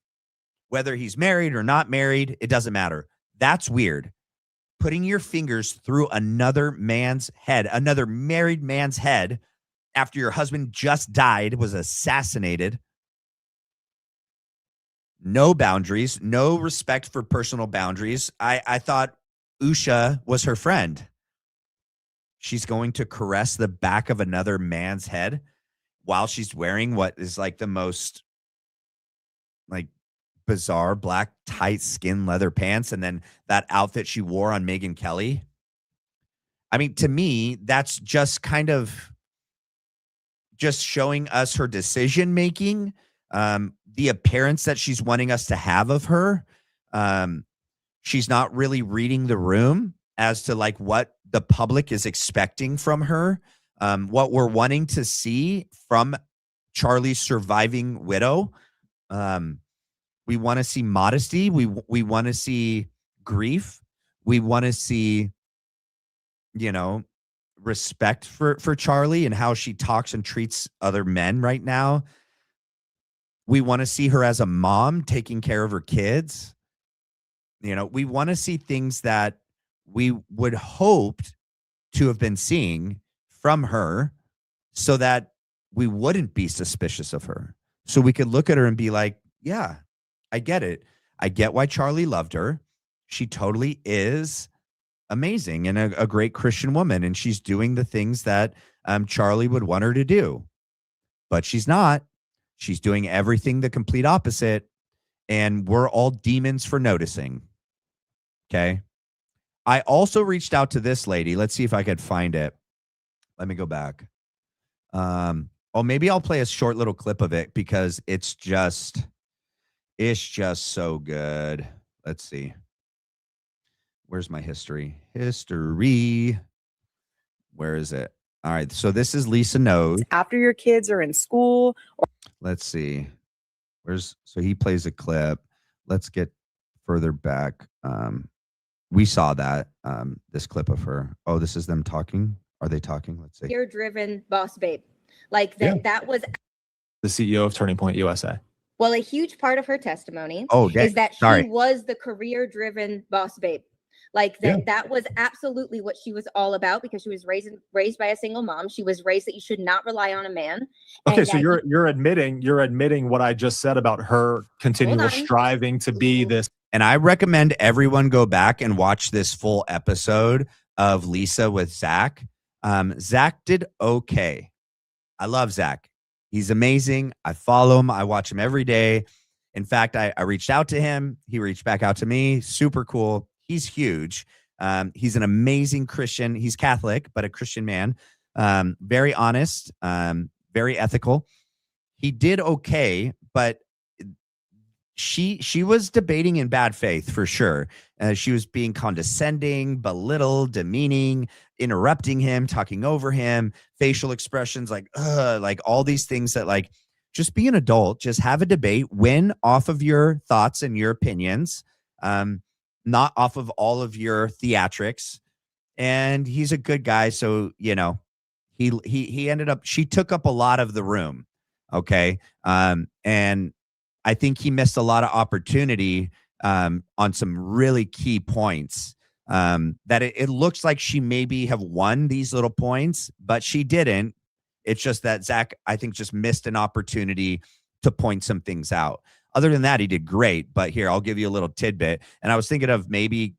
Whether he's married or not married, it doesn't matter. That's weird. Putting your fingers through another man's head, another married man's head, after your husband just died, was assassinated. No boundaries, no respect for personal boundaries. I thought Usha was her friend. She's going to caress the back of another man's head while she's wearing what is like the most like bizarre black tight skin leather pants, and then that outfit she wore on Megyn Kelly. I mean, to me, that's just kind of just showing us her decision making, the appearance that she's wanting us to have of her. She's not really reading the room as to like what the public is expecting from her, what we're wanting to see from Charlie's surviving widow. We want to see modesty. We want to see grief. We want to see, respect for Charlie and how she talks and treats other men right now. We want to see her as a mom taking care of her kids. We want to see things that we would hope to have been seeing from her, so that we wouldn't be suspicious of her. So we could look at her and be like, yeah, I get it. I get why Charlie loved her. She totally is amazing and a great Christian woman. And she's doing the things that Charlie would want her to do. But she's not. She's doing everything the complete opposite. And we're all demons for noticing. Okay. I also reached out to this lady. Let's see if I could find it. Let me go back. Maybe I'll play a short little clip of it because it's just so good. Let's see. Where's my history? Where is it? All right. So this is Lisa Knows. After your kids are in school. Let's see. So he plays a clip. Let's get further back. We saw that, this clip of her. Oh, this is them talking. Are they talking? Let's see. Career-driven boss babe. Like that was the CEO of Turning Point USA. Well, a huge part of her testimony is that she was the career-driven boss babe. Like that was absolutely what she was all about, because she was raised by a single mom. She was raised that you should not rely on a man. Okay, so you're admitting what I just said about her continual striving to be this. And I recommend everyone go back and watch this full episode of Lisa with Zach. Zach did okay. I love Zach. He's amazing. I follow him. I watch him every day. In fact, I reached out to him. He reached back out to me. Super cool. He's huge. He's an amazing Christian. He's Catholic, but a Christian man. Very honest, very ethical. He did okay, but she was debating in bad faith for sure. She was being condescending, belittled, demeaning, interrupting him, talking over him, facial expressions like all these things that like, just be an adult, just have a debate, win off of your thoughts and your opinions, not off of all of your theatrics. And he's a good guy, so he ended up, she took up a lot of the room. Okay. And I think he missed a lot of opportunity on some really key points that it looks like she maybe have won these little points, but she didn't. It's just that Zach, I think, just missed an opportunity to point some things out. Other than that, he did great. But here, I'll give you a little tidbit. And I was thinking of maybe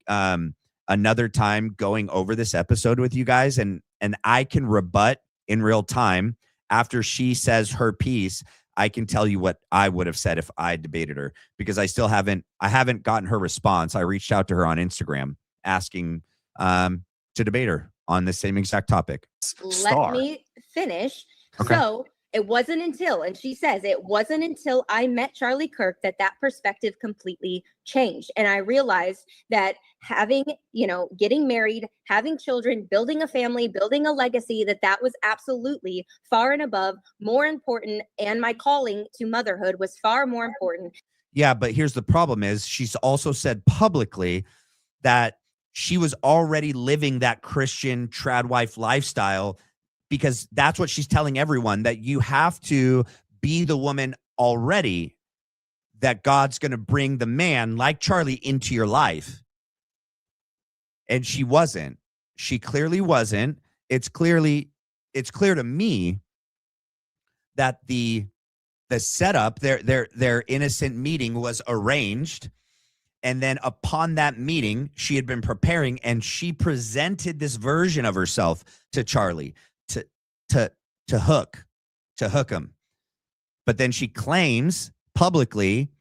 another time going over this episode with you guys, and I can rebut in real time after she says her piece. I can tell you what I would have said if I debated her, because I haven't gotten her response. I reached out to her on Instagram asking to debate her on the same exact topic. Let me finish. Okay. So it wasn't until, and she says, it wasn't until I met Charlie Kirk that perspective completely changed. And I realized that having, getting married, having children, building a family, building a legacy, that was absolutely far and above more important. And my calling to motherhood was far more important. Yeah, but here's the problem is she's also said publicly that she was already living that Christian trad wife lifestyle, because that's what she's telling everyone, that you have to be the woman already, that God's going to bring the man like Charlie into your life. And she wasn't. She clearly wasn't. It's clear to me that the setup, their innocent meeting was arranged. And then upon that meeting, she had been preparing, and she presented this version of herself to Charlie to hook him. But then she claims publicly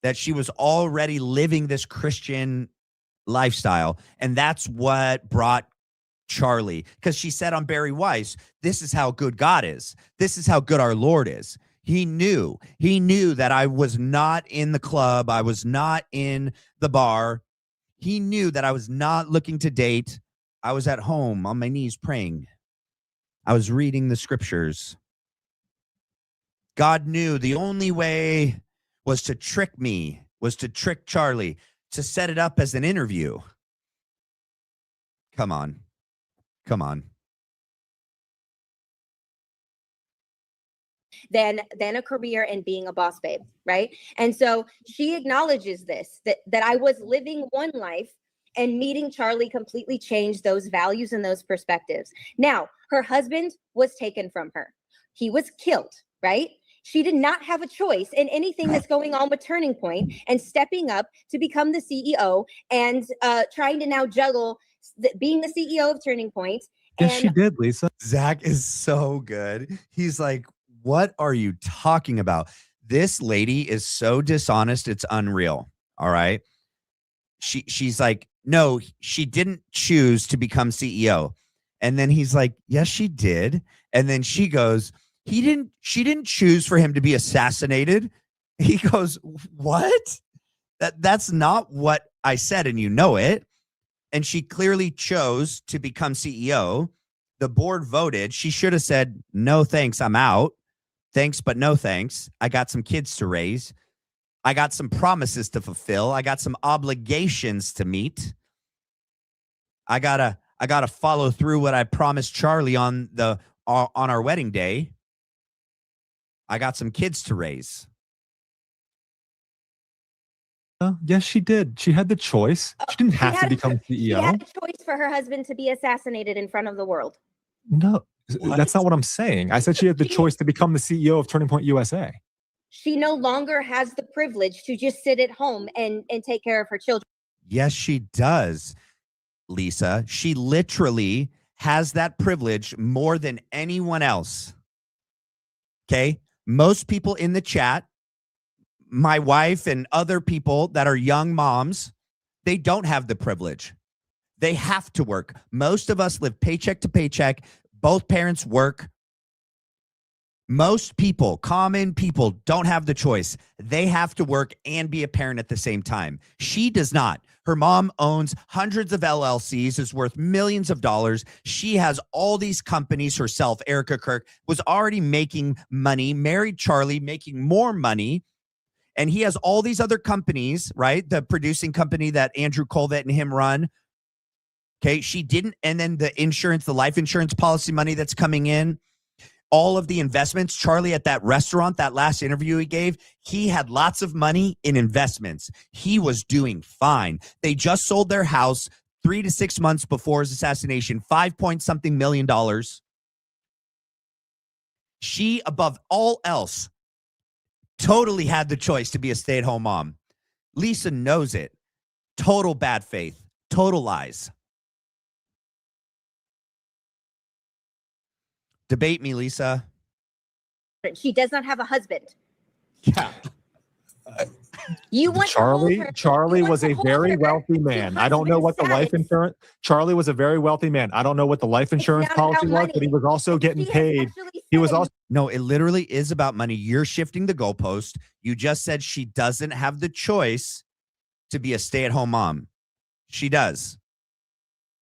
that she was already living this Christian lifestyle. And that's what brought Charlie, because she said on Barry Weiss, this is how good God is. This is how good our Lord is. He knew that I was not in the club. I was not in the bar. He knew that I was not looking to date. I was at home on my knees praying. I was reading the scriptures. God knew the only way was to trick me, was to trick Charlie, to set it up as an interview. Come on. Than a career and being a boss babe, right? And so she acknowledges this, that I was living one life, and meeting Charlie completely changed those values and those perspectives. Now, her husband was taken from her. He was killed, right? She did not have a choice in anything that's going on with Turning Point, and stepping up to become the CEO and trying to now juggle being the CEO of Turning Point. Yes, she did, Lisa. Zach is so good. He's like, what are you talking about? This lady is so dishonest. It's unreal. All right. She's like, no, she didn't choose to become CEO. And then he's like, yes, she did. And then she goes, she didn't choose for him to be assassinated. He goes, what? That's not what I said. And you know it. And she clearly chose to become CEO. The board voted. She should have said, no, thanks. I'm out. Thanks, but no thanks. I got some kids to raise. I got some promises to fulfill. I got some obligations to meet. I gotta follow through what I promised Charlie on our wedding day. I got some kids to raise. Yes, she did. She had the choice. She didn't have to become CEO. She had a choice for her husband to be assassinated in front of the world. No, that's not what I'm saying. I said she had the choice to become the CEO of Turning Point USA. She no longer has the privilege to just sit at home and take care of her children. Yes, she does, Lisa. She literally has that privilege more than anyone else. Okay? Most people in the chat, my wife and other people that are young moms, they don't have the privilege. They have to work. Most of us live paycheck to paycheck. Both parents work. Most people, common people, don't have the choice. They have to work and be a parent at the same time. She does not. Her mom owns hundreds of LLCs, is worth millions of dollars. She has all these companies herself. Erika Kirk was already making money, married Charlie, making more money. And he has all these other companies, right? The producing company that Andrew Colvett and him run. Okay, she didn't. And then the insurance, the life insurance policy money that's coming in. All of the investments, Charlie at that restaurant, that last interview he gave, he had lots of money in investments. He was doing fine. They just sold their house 3 to 6 months before his assassination, $5-point-something million. She, above all else, totally had the choice to be a stay-at-home mom. Lisa knows it. Total bad faith. Total lies. Debate me, Lisa. She does not have a husband. Yeah. You want Charlie was a very wealthy man. I don't know what the life insurance. Charlie was a very wealthy man. I don't know what the life insurance policy was, but he was also getting paid. He was also. No, it literally is about money. You're shifting the goalpost. You just said she doesn't have the choice to be a stay-at-home mom. She does.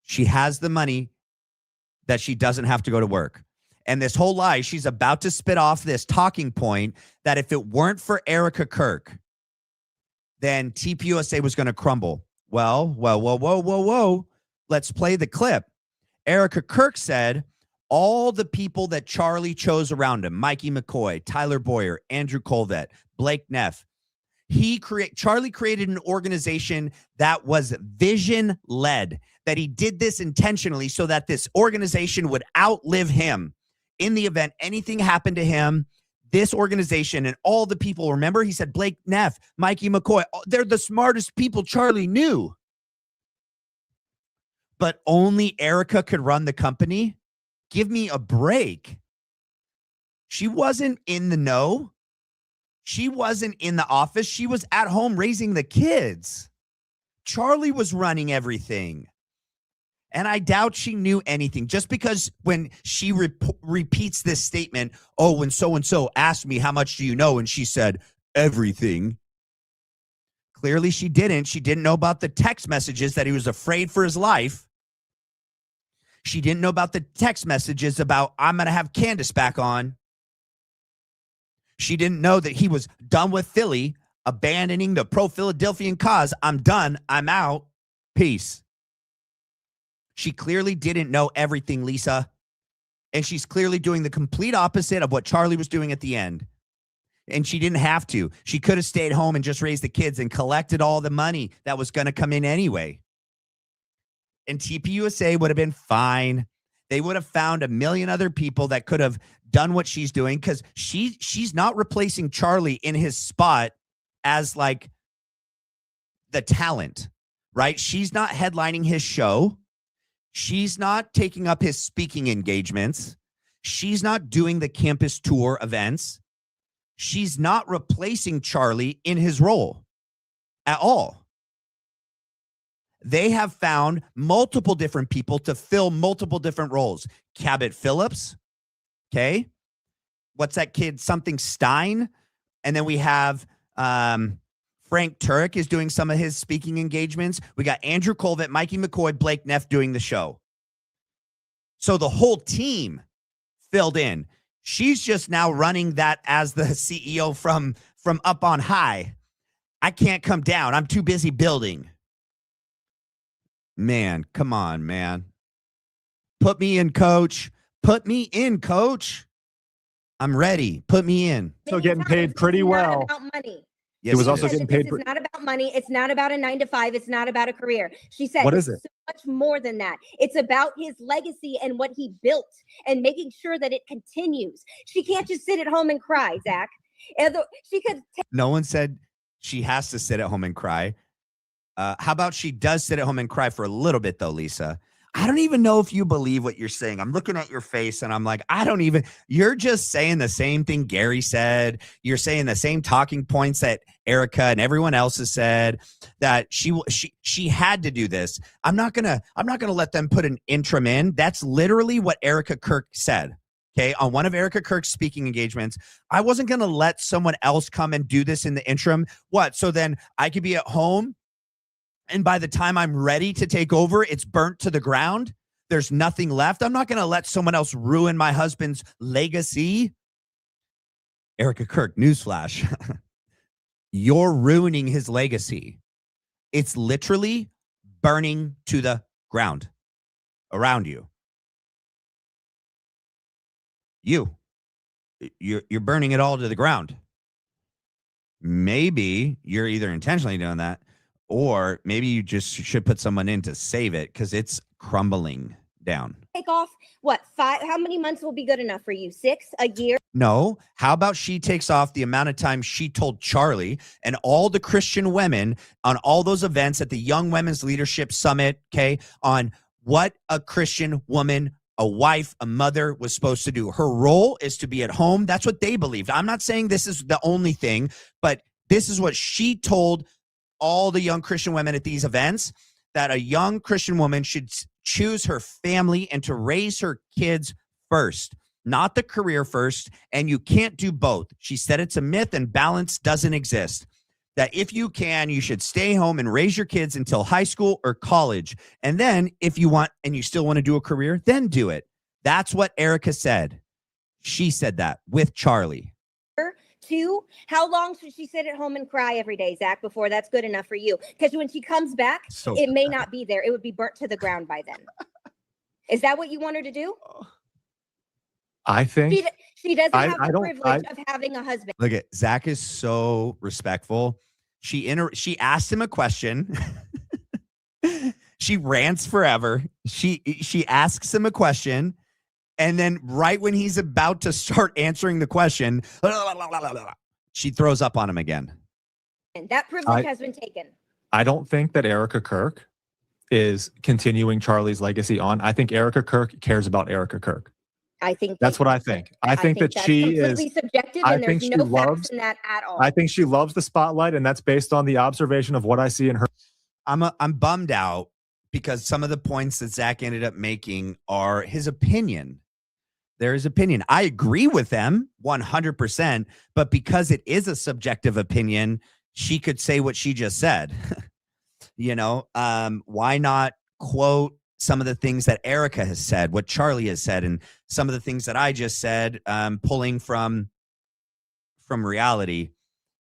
She has the money that she doesn't have to go to work. And this whole lie, she's about to spit off this talking point that if it weren't for Erika Kirk, then TPUSA was going to crumble. Well, whoa. Let's play the clip. Erika Kirk said all the people that Charlie chose around him, Mikey McCoy, Tyler Boyer, Andrew Colvett, Blake Neff, Charlie created an organization that was vision-led, that he did this intentionally so that this organization would outlive him. In the event anything happened to him, this organization and all the people, remember, he said Blake Neff, Mikey McCoy, they're the smartest people Charlie knew. But only Erika could run the company? Give me a break. She wasn't in the know. She wasn't in the office. She was at home raising the kids. Charlie was running everything. And I doubt she knew anything, just because when she repeats this statement, oh, when so-and-so asked me, how much do you know? And she said, everything. Clearly she didn't. She didn't know about the text messages that he was afraid for his life. She didn't know about the text messages about, I'm going to have Candace back on. She didn't know that he was done with Philly, abandoning the pro-Philadelphian cause. I'm done. I'm out. Peace. She clearly didn't know everything, Lisa. And she's clearly doing the complete opposite of what Charlie was doing at the end. And she didn't have to. She could have stayed home and just raised the kids and collected all the money that was going to come in anyway. And TPUSA would have been fine. They would have found a million other people that could have done what she's doing, because she's not replacing Charlie in his spot as like the talent, right? She's not headlining his show. She's not taking up his speaking engagements. She's not doing the campus tour events. She's not replacing Charlie in his role at all. They have found multiple different people to fill multiple different roles. Cabot Phillips, okay? What's that kid? Something Stein. And then we have Frank Turek is doing some of his speaking engagements. We got Andrew Colvett, Mikey McCoy, Blake Neff doing the show. So the whole team filled in. She's just now running that as the CEO from up on high. I can't come down. I'm too busy building. Man, come on, man. Put me in, coach. Put me in, coach. I'm ready. Put me in. So getting paid pretty well. About money. Yes, he was also getting paid. It's not about money. It's not about a 9-to-5. It's not about a career. She said, what is it? So much more than that. It's about his legacy and what he built and making sure that it continues. She can't just sit at home and cry, Zach. She could. No one said she has to sit at home and cry. How about she does sit at home and cry for a little bit, though, Lisa? I don't even know if you believe what you're saying. I'm looking at your face and I'm like, you're just saying the same thing Gary said. You're saying the same talking points that Erika and everyone else has said, that she had to do this. I'm not gonna let them put an interim in. That's literally what Erika Kirk said. Okay. On one of Erika Kirk's speaking engagements, I wasn't going to let someone else come and do this in the interim. What? So then I could be at home, and by the time I'm ready to take over, it's burnt to the ground. There's nothing left. I'm not going to let someone else ruin my husband's legacy. Erika Kirk, newsflash. You're ruining his legacy. It's literally burning to the ground around you. You're burning it all to the ground. Maybe you're either intentionally doing that, or maybe you just should put someone in to save it because it's crumbling down. Take off what, 5? How many months will be good enough for you? 6? A year? No. How about she takes off the amount of time she told Charlie and all the Christian women on all those events at the Young Women's Leadership Summit, okay, on what a Christian woman, a wife, a mother was supposed to do. Her role is to be at home. That's what they believed. I'm not saying this is the only thing, but this is what she told all the young Christian women at these events, that a young Christian woman should choose her family and to raise her kids first, not the career first. And you can't do both. She said it's a myth and balance doesn't exist. That if you can, you should stay home and raise your kids until high school or college. And then if you want and you still want to do a career, then do it. That's what Erika said. She said that with Charlie. 2, how long should she sit at home and cry every day, Zach, before that's good enough for you? Because when she comes back, it may not be there. It would be burnt to the ground by then. Is that what you want her to do? I think she doesn't have the privilege of having a husband. Look at Zach is so respectful. She asked him a question. She rants forever. She asks him a question. And then right when he's about to start answering the question, she throws up on him again. And that privilege has been taken. I don't think that Erika Kirk is continuing Charlie's legacy on. I think Erika Kirk cares about Erika Kirk. I think that's what I think. I think that that's she is completely subjective, I and think there's she no loves facts in that at all. I think she loves the spotlight, and that's based on the observation of what I see in her. I'm bummed out because some of the points that Zach ended up making are his opinion. They're his opinion. I agree with them 100%, but because it is a subjective opinion, she could say what she just said. Why not quote some of the things that Erika has said, what Charlie has said, and some of the things that I just said, pulling from reality?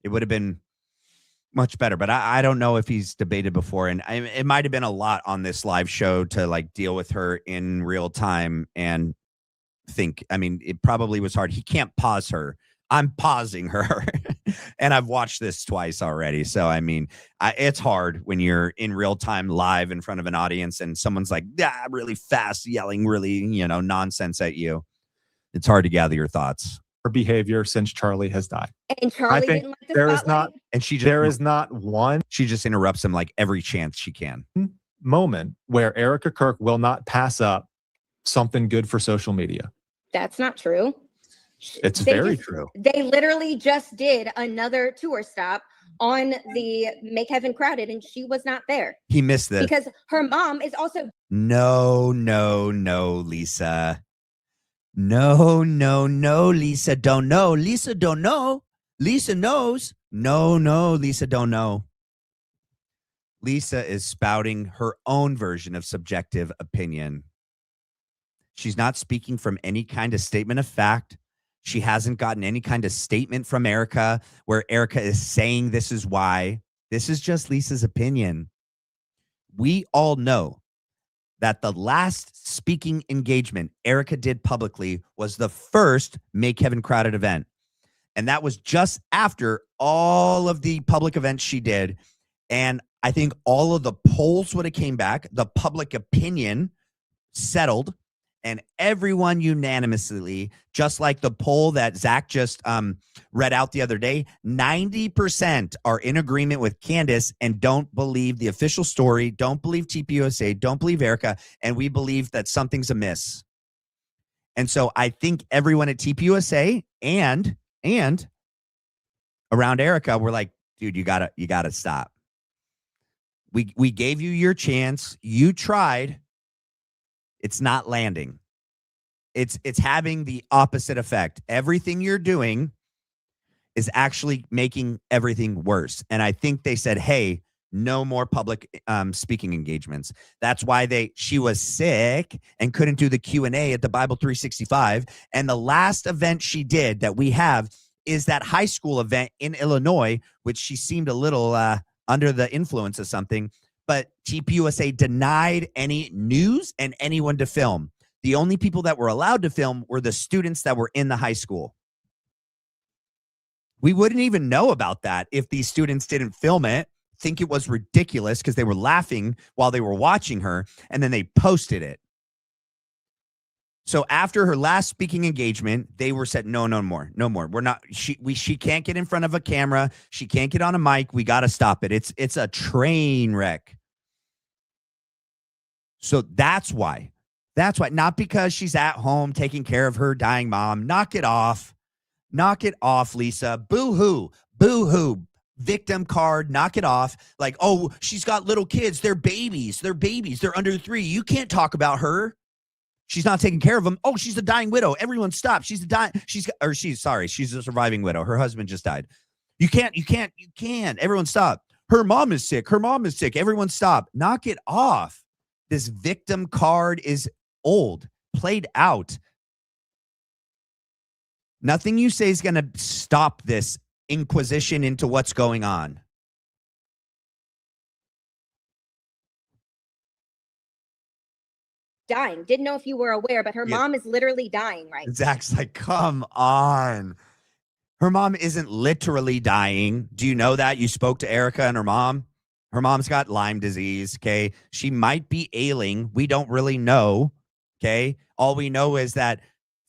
It would have been much better, but I don't know if he's debated before, and it might have been a lot on this live show to like deal with her in real time and think. I mean, it probably was hard. He can't pause her. I'm pausing her, and I've watched this twice already. So I mean, it's hard when you're in real time live in front of an audience and someone's like really fast yelling really nonsense at you. It's hard to gather your thoughts. Her behavior since Charlie has died. And Charlie didn't like the there is spotlight? not, and there is not one. She just interrupts him like every chance she can. Moment where Erika Kirk will not pass up something good for social media. That's not true. It's very true. They literally just did another tour stop on the Make Heaven Crowded, and she was not there. He missed this. Because her mom is also... No, Lisa. No, Lisa don't know. Lisa don't know. Lisa knows. No, Lisa don't know. Lisa is spouting her own version of subjective opinion. She's not speaking from any kind of statement of fact. She hasn't gotten any kind of statement from Erika where Erika is saying this is why. This is just Lisa's opinion. We all know that the last speaking engagement Erika did publicly was the first Make Heaven Crowded event. And that was just after all of the public events she did. And I think all of the polls would have came back. The public opinion settled. And everyone unanimously, just like the poll that Zach just read out the other day, 90% are in agreement with Candace and don't believe the official story, don't believe TPUSA, don't believe Erika, and we believe that something's amiss. And so I think everyone at TPUSA and around Erika were like, dude, you gotta stop. We gave you your chance. You tried. It's not landing. It's having the opposite effect. Everything you're doing is actually making everything worse. And I think they said, hey, no more public speaking engagements. That's why she was sick and couldn't do the Q&A at the Bible 365. And the last event she did that we have is that high school event in Illinois, which she seemed a little under the influence of something. But TPUSA denied any news and anyone to film. The only people that were allowed to film were the students that were in the high school. We wouldn't even know about that if these students didn't film it, think it was ridiculous because they were laughing while they were watching her, and then they posted it. So after her last speaking engagement, they were said, no more. We're not, she can't get in front of a camera. She can't get on a mic. We got to stop it. It's a train wreck. So that's why, not because she's at home taking care of her dying mom. Knock it off, Lisa. Boo-hoo, victim card, knock it off. Like, oh, she's got little kids. They're babies. They're under 3. You can't talk about her. She's not taking care of them. Oh, she's a dying widow. Everyone stop. She's a surviving widow. Her husband just died. You can't. Everyone stop. Her mom is sick. Everyone stop. Knock it off. This victim card is old, played out. Nothing you say is going to stop this inquisition into what's going on. Dying. Didn't know if you were aware, but her mom is literally dying, right? Zach's like, come on. Her mom isn't literally dying. Do you know that? You spoke to Erika and her mom. Her mom's got Lyme disease, okay? She might be ailing. We don't really know, okay? All we know is that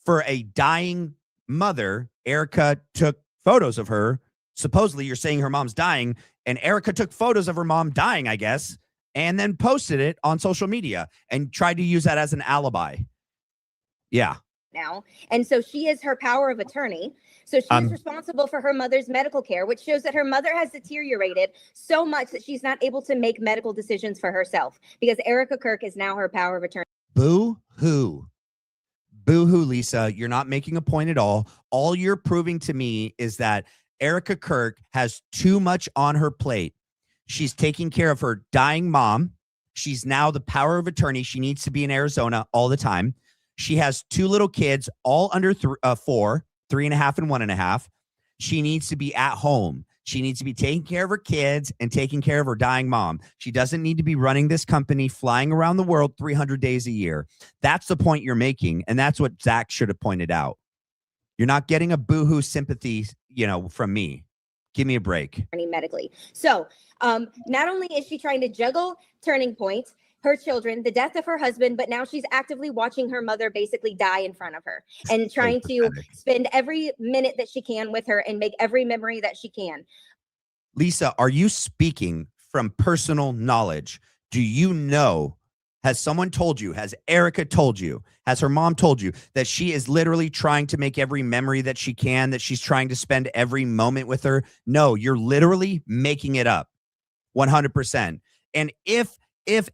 for a dying mother, Erika took photos of her. Supposedly, you're saying her mom's dying, and Erika took photos of her mom dying, I guess, and then posted it on social media and tried to use that as an alibi. Yeah. Now. And so she is her power of attorney. So she is responsible for her mother's medical care, which shows that her mother has deteriorated so much that she's not able to make medical decisions for herself because Erika Kirk is now her power of attorney. Boo-hoo. Boo-hoo, Lisa. You're not making a point at all. All you're proving to me is that Erika Kirk has too much on her plate. She's taking care of her dying mom. She's now the power of attorney. She needs to be in Arizona all the time. She has 2 little kids, all under 4, 3.5 and 1.5. She needs to be at home. She needs to be taking care of her kids and taking care of her dying mom. She doesn't need to be running this company, flying around the world 300 days a year. That's the point you're making. And that's what Zach should have pointed out. You're not getting a boohoo sympathy, from me. Give me a break. Medically. So not only is she trying to juggle Turning Point, her children, the death of her husband, but now she's actively watching her mother basically die in front of her and trying to spend every minute that she can with her and make every memory that she can. Lisa, are you speaking from personal knowledge? Do you know, has someone told you, has Erika told you, has her mom told you that she is literally trying to make every memory that she can, that she's trying to spend every moment with her? No, you're literally making it up 100%. And if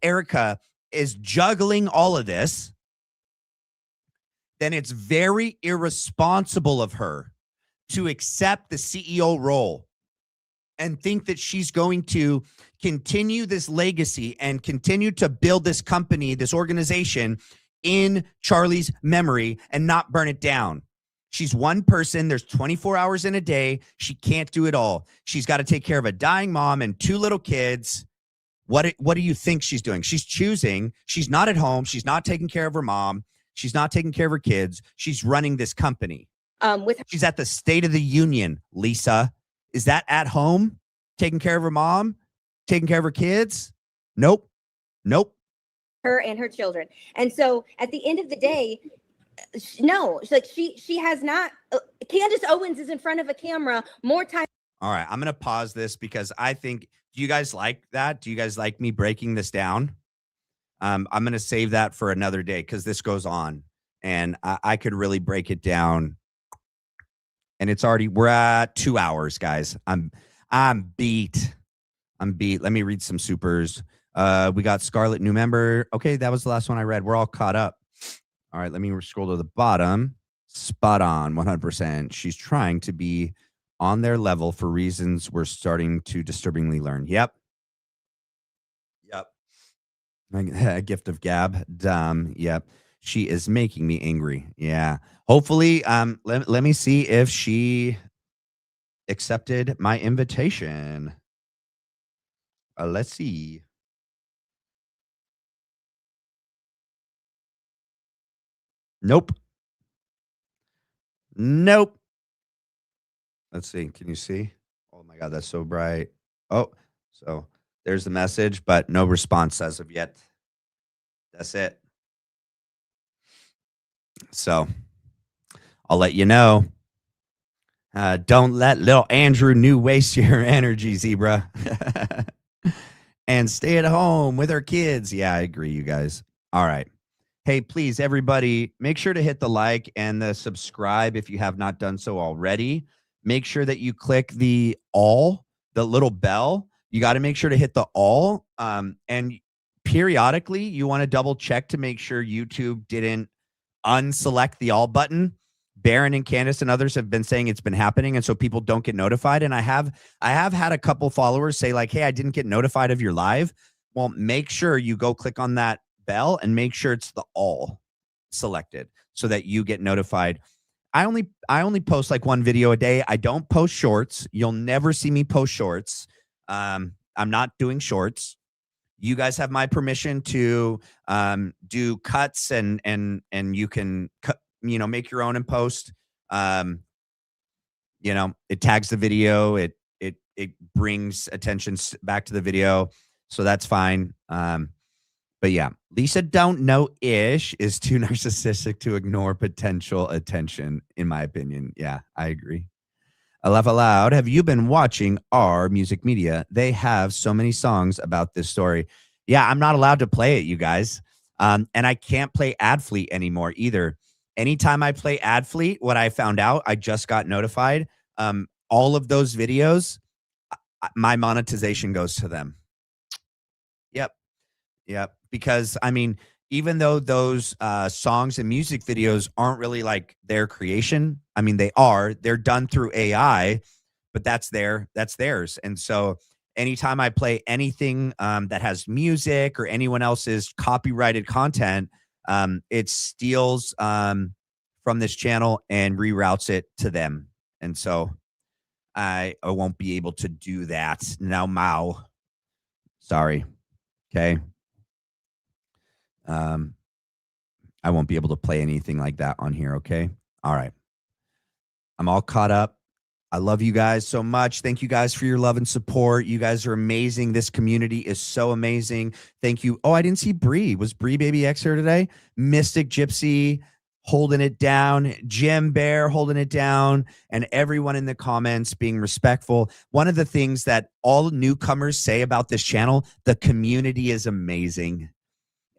Erika is juggling all of this, then it's very irresponsible of her to accept the CEO role and think that she's going to continue this legacy and continue to build this company, this organization in Charlie's memory and not burn it down. She's one person. There's 24 hours in a day. She can't do it all. She's got to take care of a dying mom and 2 little kids. What do you think she's doing? She's choosing. She's not at home. She's not taking care of her mom. She's not taking care of her kids. She's running this company. She's at the State of the Union, Lisa. Is that at home? Taking care of her mom? Taking care of her kids? Nope. Her and her children. And so at the end of the day, no, she has not. Candace Owens is in front of a camera more time. All right, I'm going to pause this because I think, do you guys like that? Do you guys like me breaking this down? I'm going to save that for another day because this goes on and I could really break it down. And we're at 2 hours, guys. I'm beat. Let me read some supers. We got Scarlet, new member. Okay, that was the last one I read. We're all caught up. All right, let me scroll to the bottom. Spot on, 100%. She's trying to be on their level for reasons we're starting to disturbingly learn. Yep. A gift of gab. Dumb. Yep. She is making me angry. Yeah. Hopefully, let me see if she accepted my invitation. Let's see. Nope. Nope. Let's see. Can you see? Oh my God, that's so bright. Oh, so there's the message, but no response as of yet. That's it. So I'll let you know. Don't let little Andrew New waste your energy, Zebra. And stay at home with our kids. Yeah, I agree, you guys. All right. Hey, please, everybody, make sure to hit the like and the subscribe if you have not done so already. Make sure that you click the little bell. You got to make sure to hit the all. And periodically, you want to double check to make sure YouTube didn't unselect the all button. Baron and Candace and others have been saying it's been happening, and so people don't get notified. And I have had a couple followers say like, hey, I didn't get notified of your live. Well, make sure you go click on that bell and make sure it's the all selected so that you get notified. I only post like one video a day. I don't post shorts. You'll never see me post shorts. I'm not doing shorts. You guys have my permission to do cuts and you can cut, make your own and post. It tags the video. It brings attention back to the video. So that's fine. But yeah, Lisa don't know ish is too narcissistic to ignore potential attention, in my opinion. Yeah, I agree. I laugh aloud. Have you been watching our music media? They have so many songs about this story. Yeah, I'm not allowed to play it, you guys. And I can't play AdFleet anymore either. Anytime I play AdFleet, what I found out, I just got notified. All of those videos, my monetization goes to them. Yep. Because I mean, even though those songs and music videos aren't really like their creation, I mean, they're done through AI, but that's theirs. And so anytime I play anything that has music or anyone else's copyrighted content, it steals from this channel and reroutes it to them. And so I won't be able to do that now. Mao. Sorry. Okay. I won't be able to play anything like that on here. Okay. All right. I'm all caught up. I love you guys so much. Thank you guys for your love and support. You guys are amazing. This community is so amazing. Thank you. Oh, I didn't see Bree. Was Bree Baby X here today? Mystic Gypsy holding it down. Jim Bear holding it down. And everyone in the comments being respectful. One of the things that all newcomers say about this channel, the community is amazing.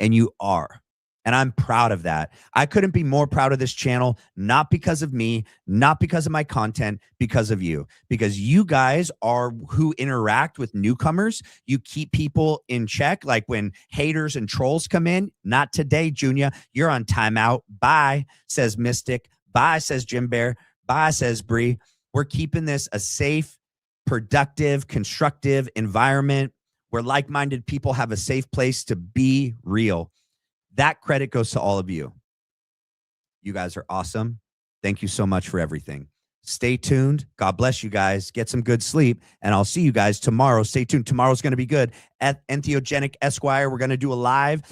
And you are. And I'm proud of that. I couldn't be more proud of this channel, not because of me, not because of my content, because of you. Because you guys are who interact with newcomers. You keep people in check. Like when haters and trolls come in, not today, Junior. You're on timeout. Bye, says Mystic. Bye, says Jim Bear. Bye, says Bree. We're keeping this a safe, productive, constructive environment where like-minded people have a safe place to be real. That credit goes to all of you. You guys are awesome. Thank you so much for everything. Stay tuned. God bless you guys. Get some good sleep. And I'll see you guys tomorrow. Stay tuned. Tomorrow's going to be good. At Entheogenic Esquire, we're going to do a live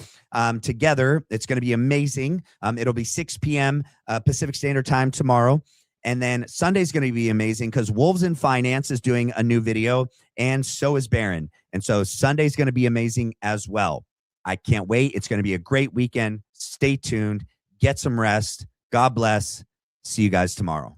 together. It's going to be amazing. It'll be 6 p.m. Pacific Standard Time tomorrow. And then Sunday's going to be amazing because Wolves in Finance is doing a new video, and so is Baron. And so Sunday's going to be amazing as well. I can't wait. It's going to be a great weekend. Stay tuned. Get some rest. God bless. See you guys tomorrow.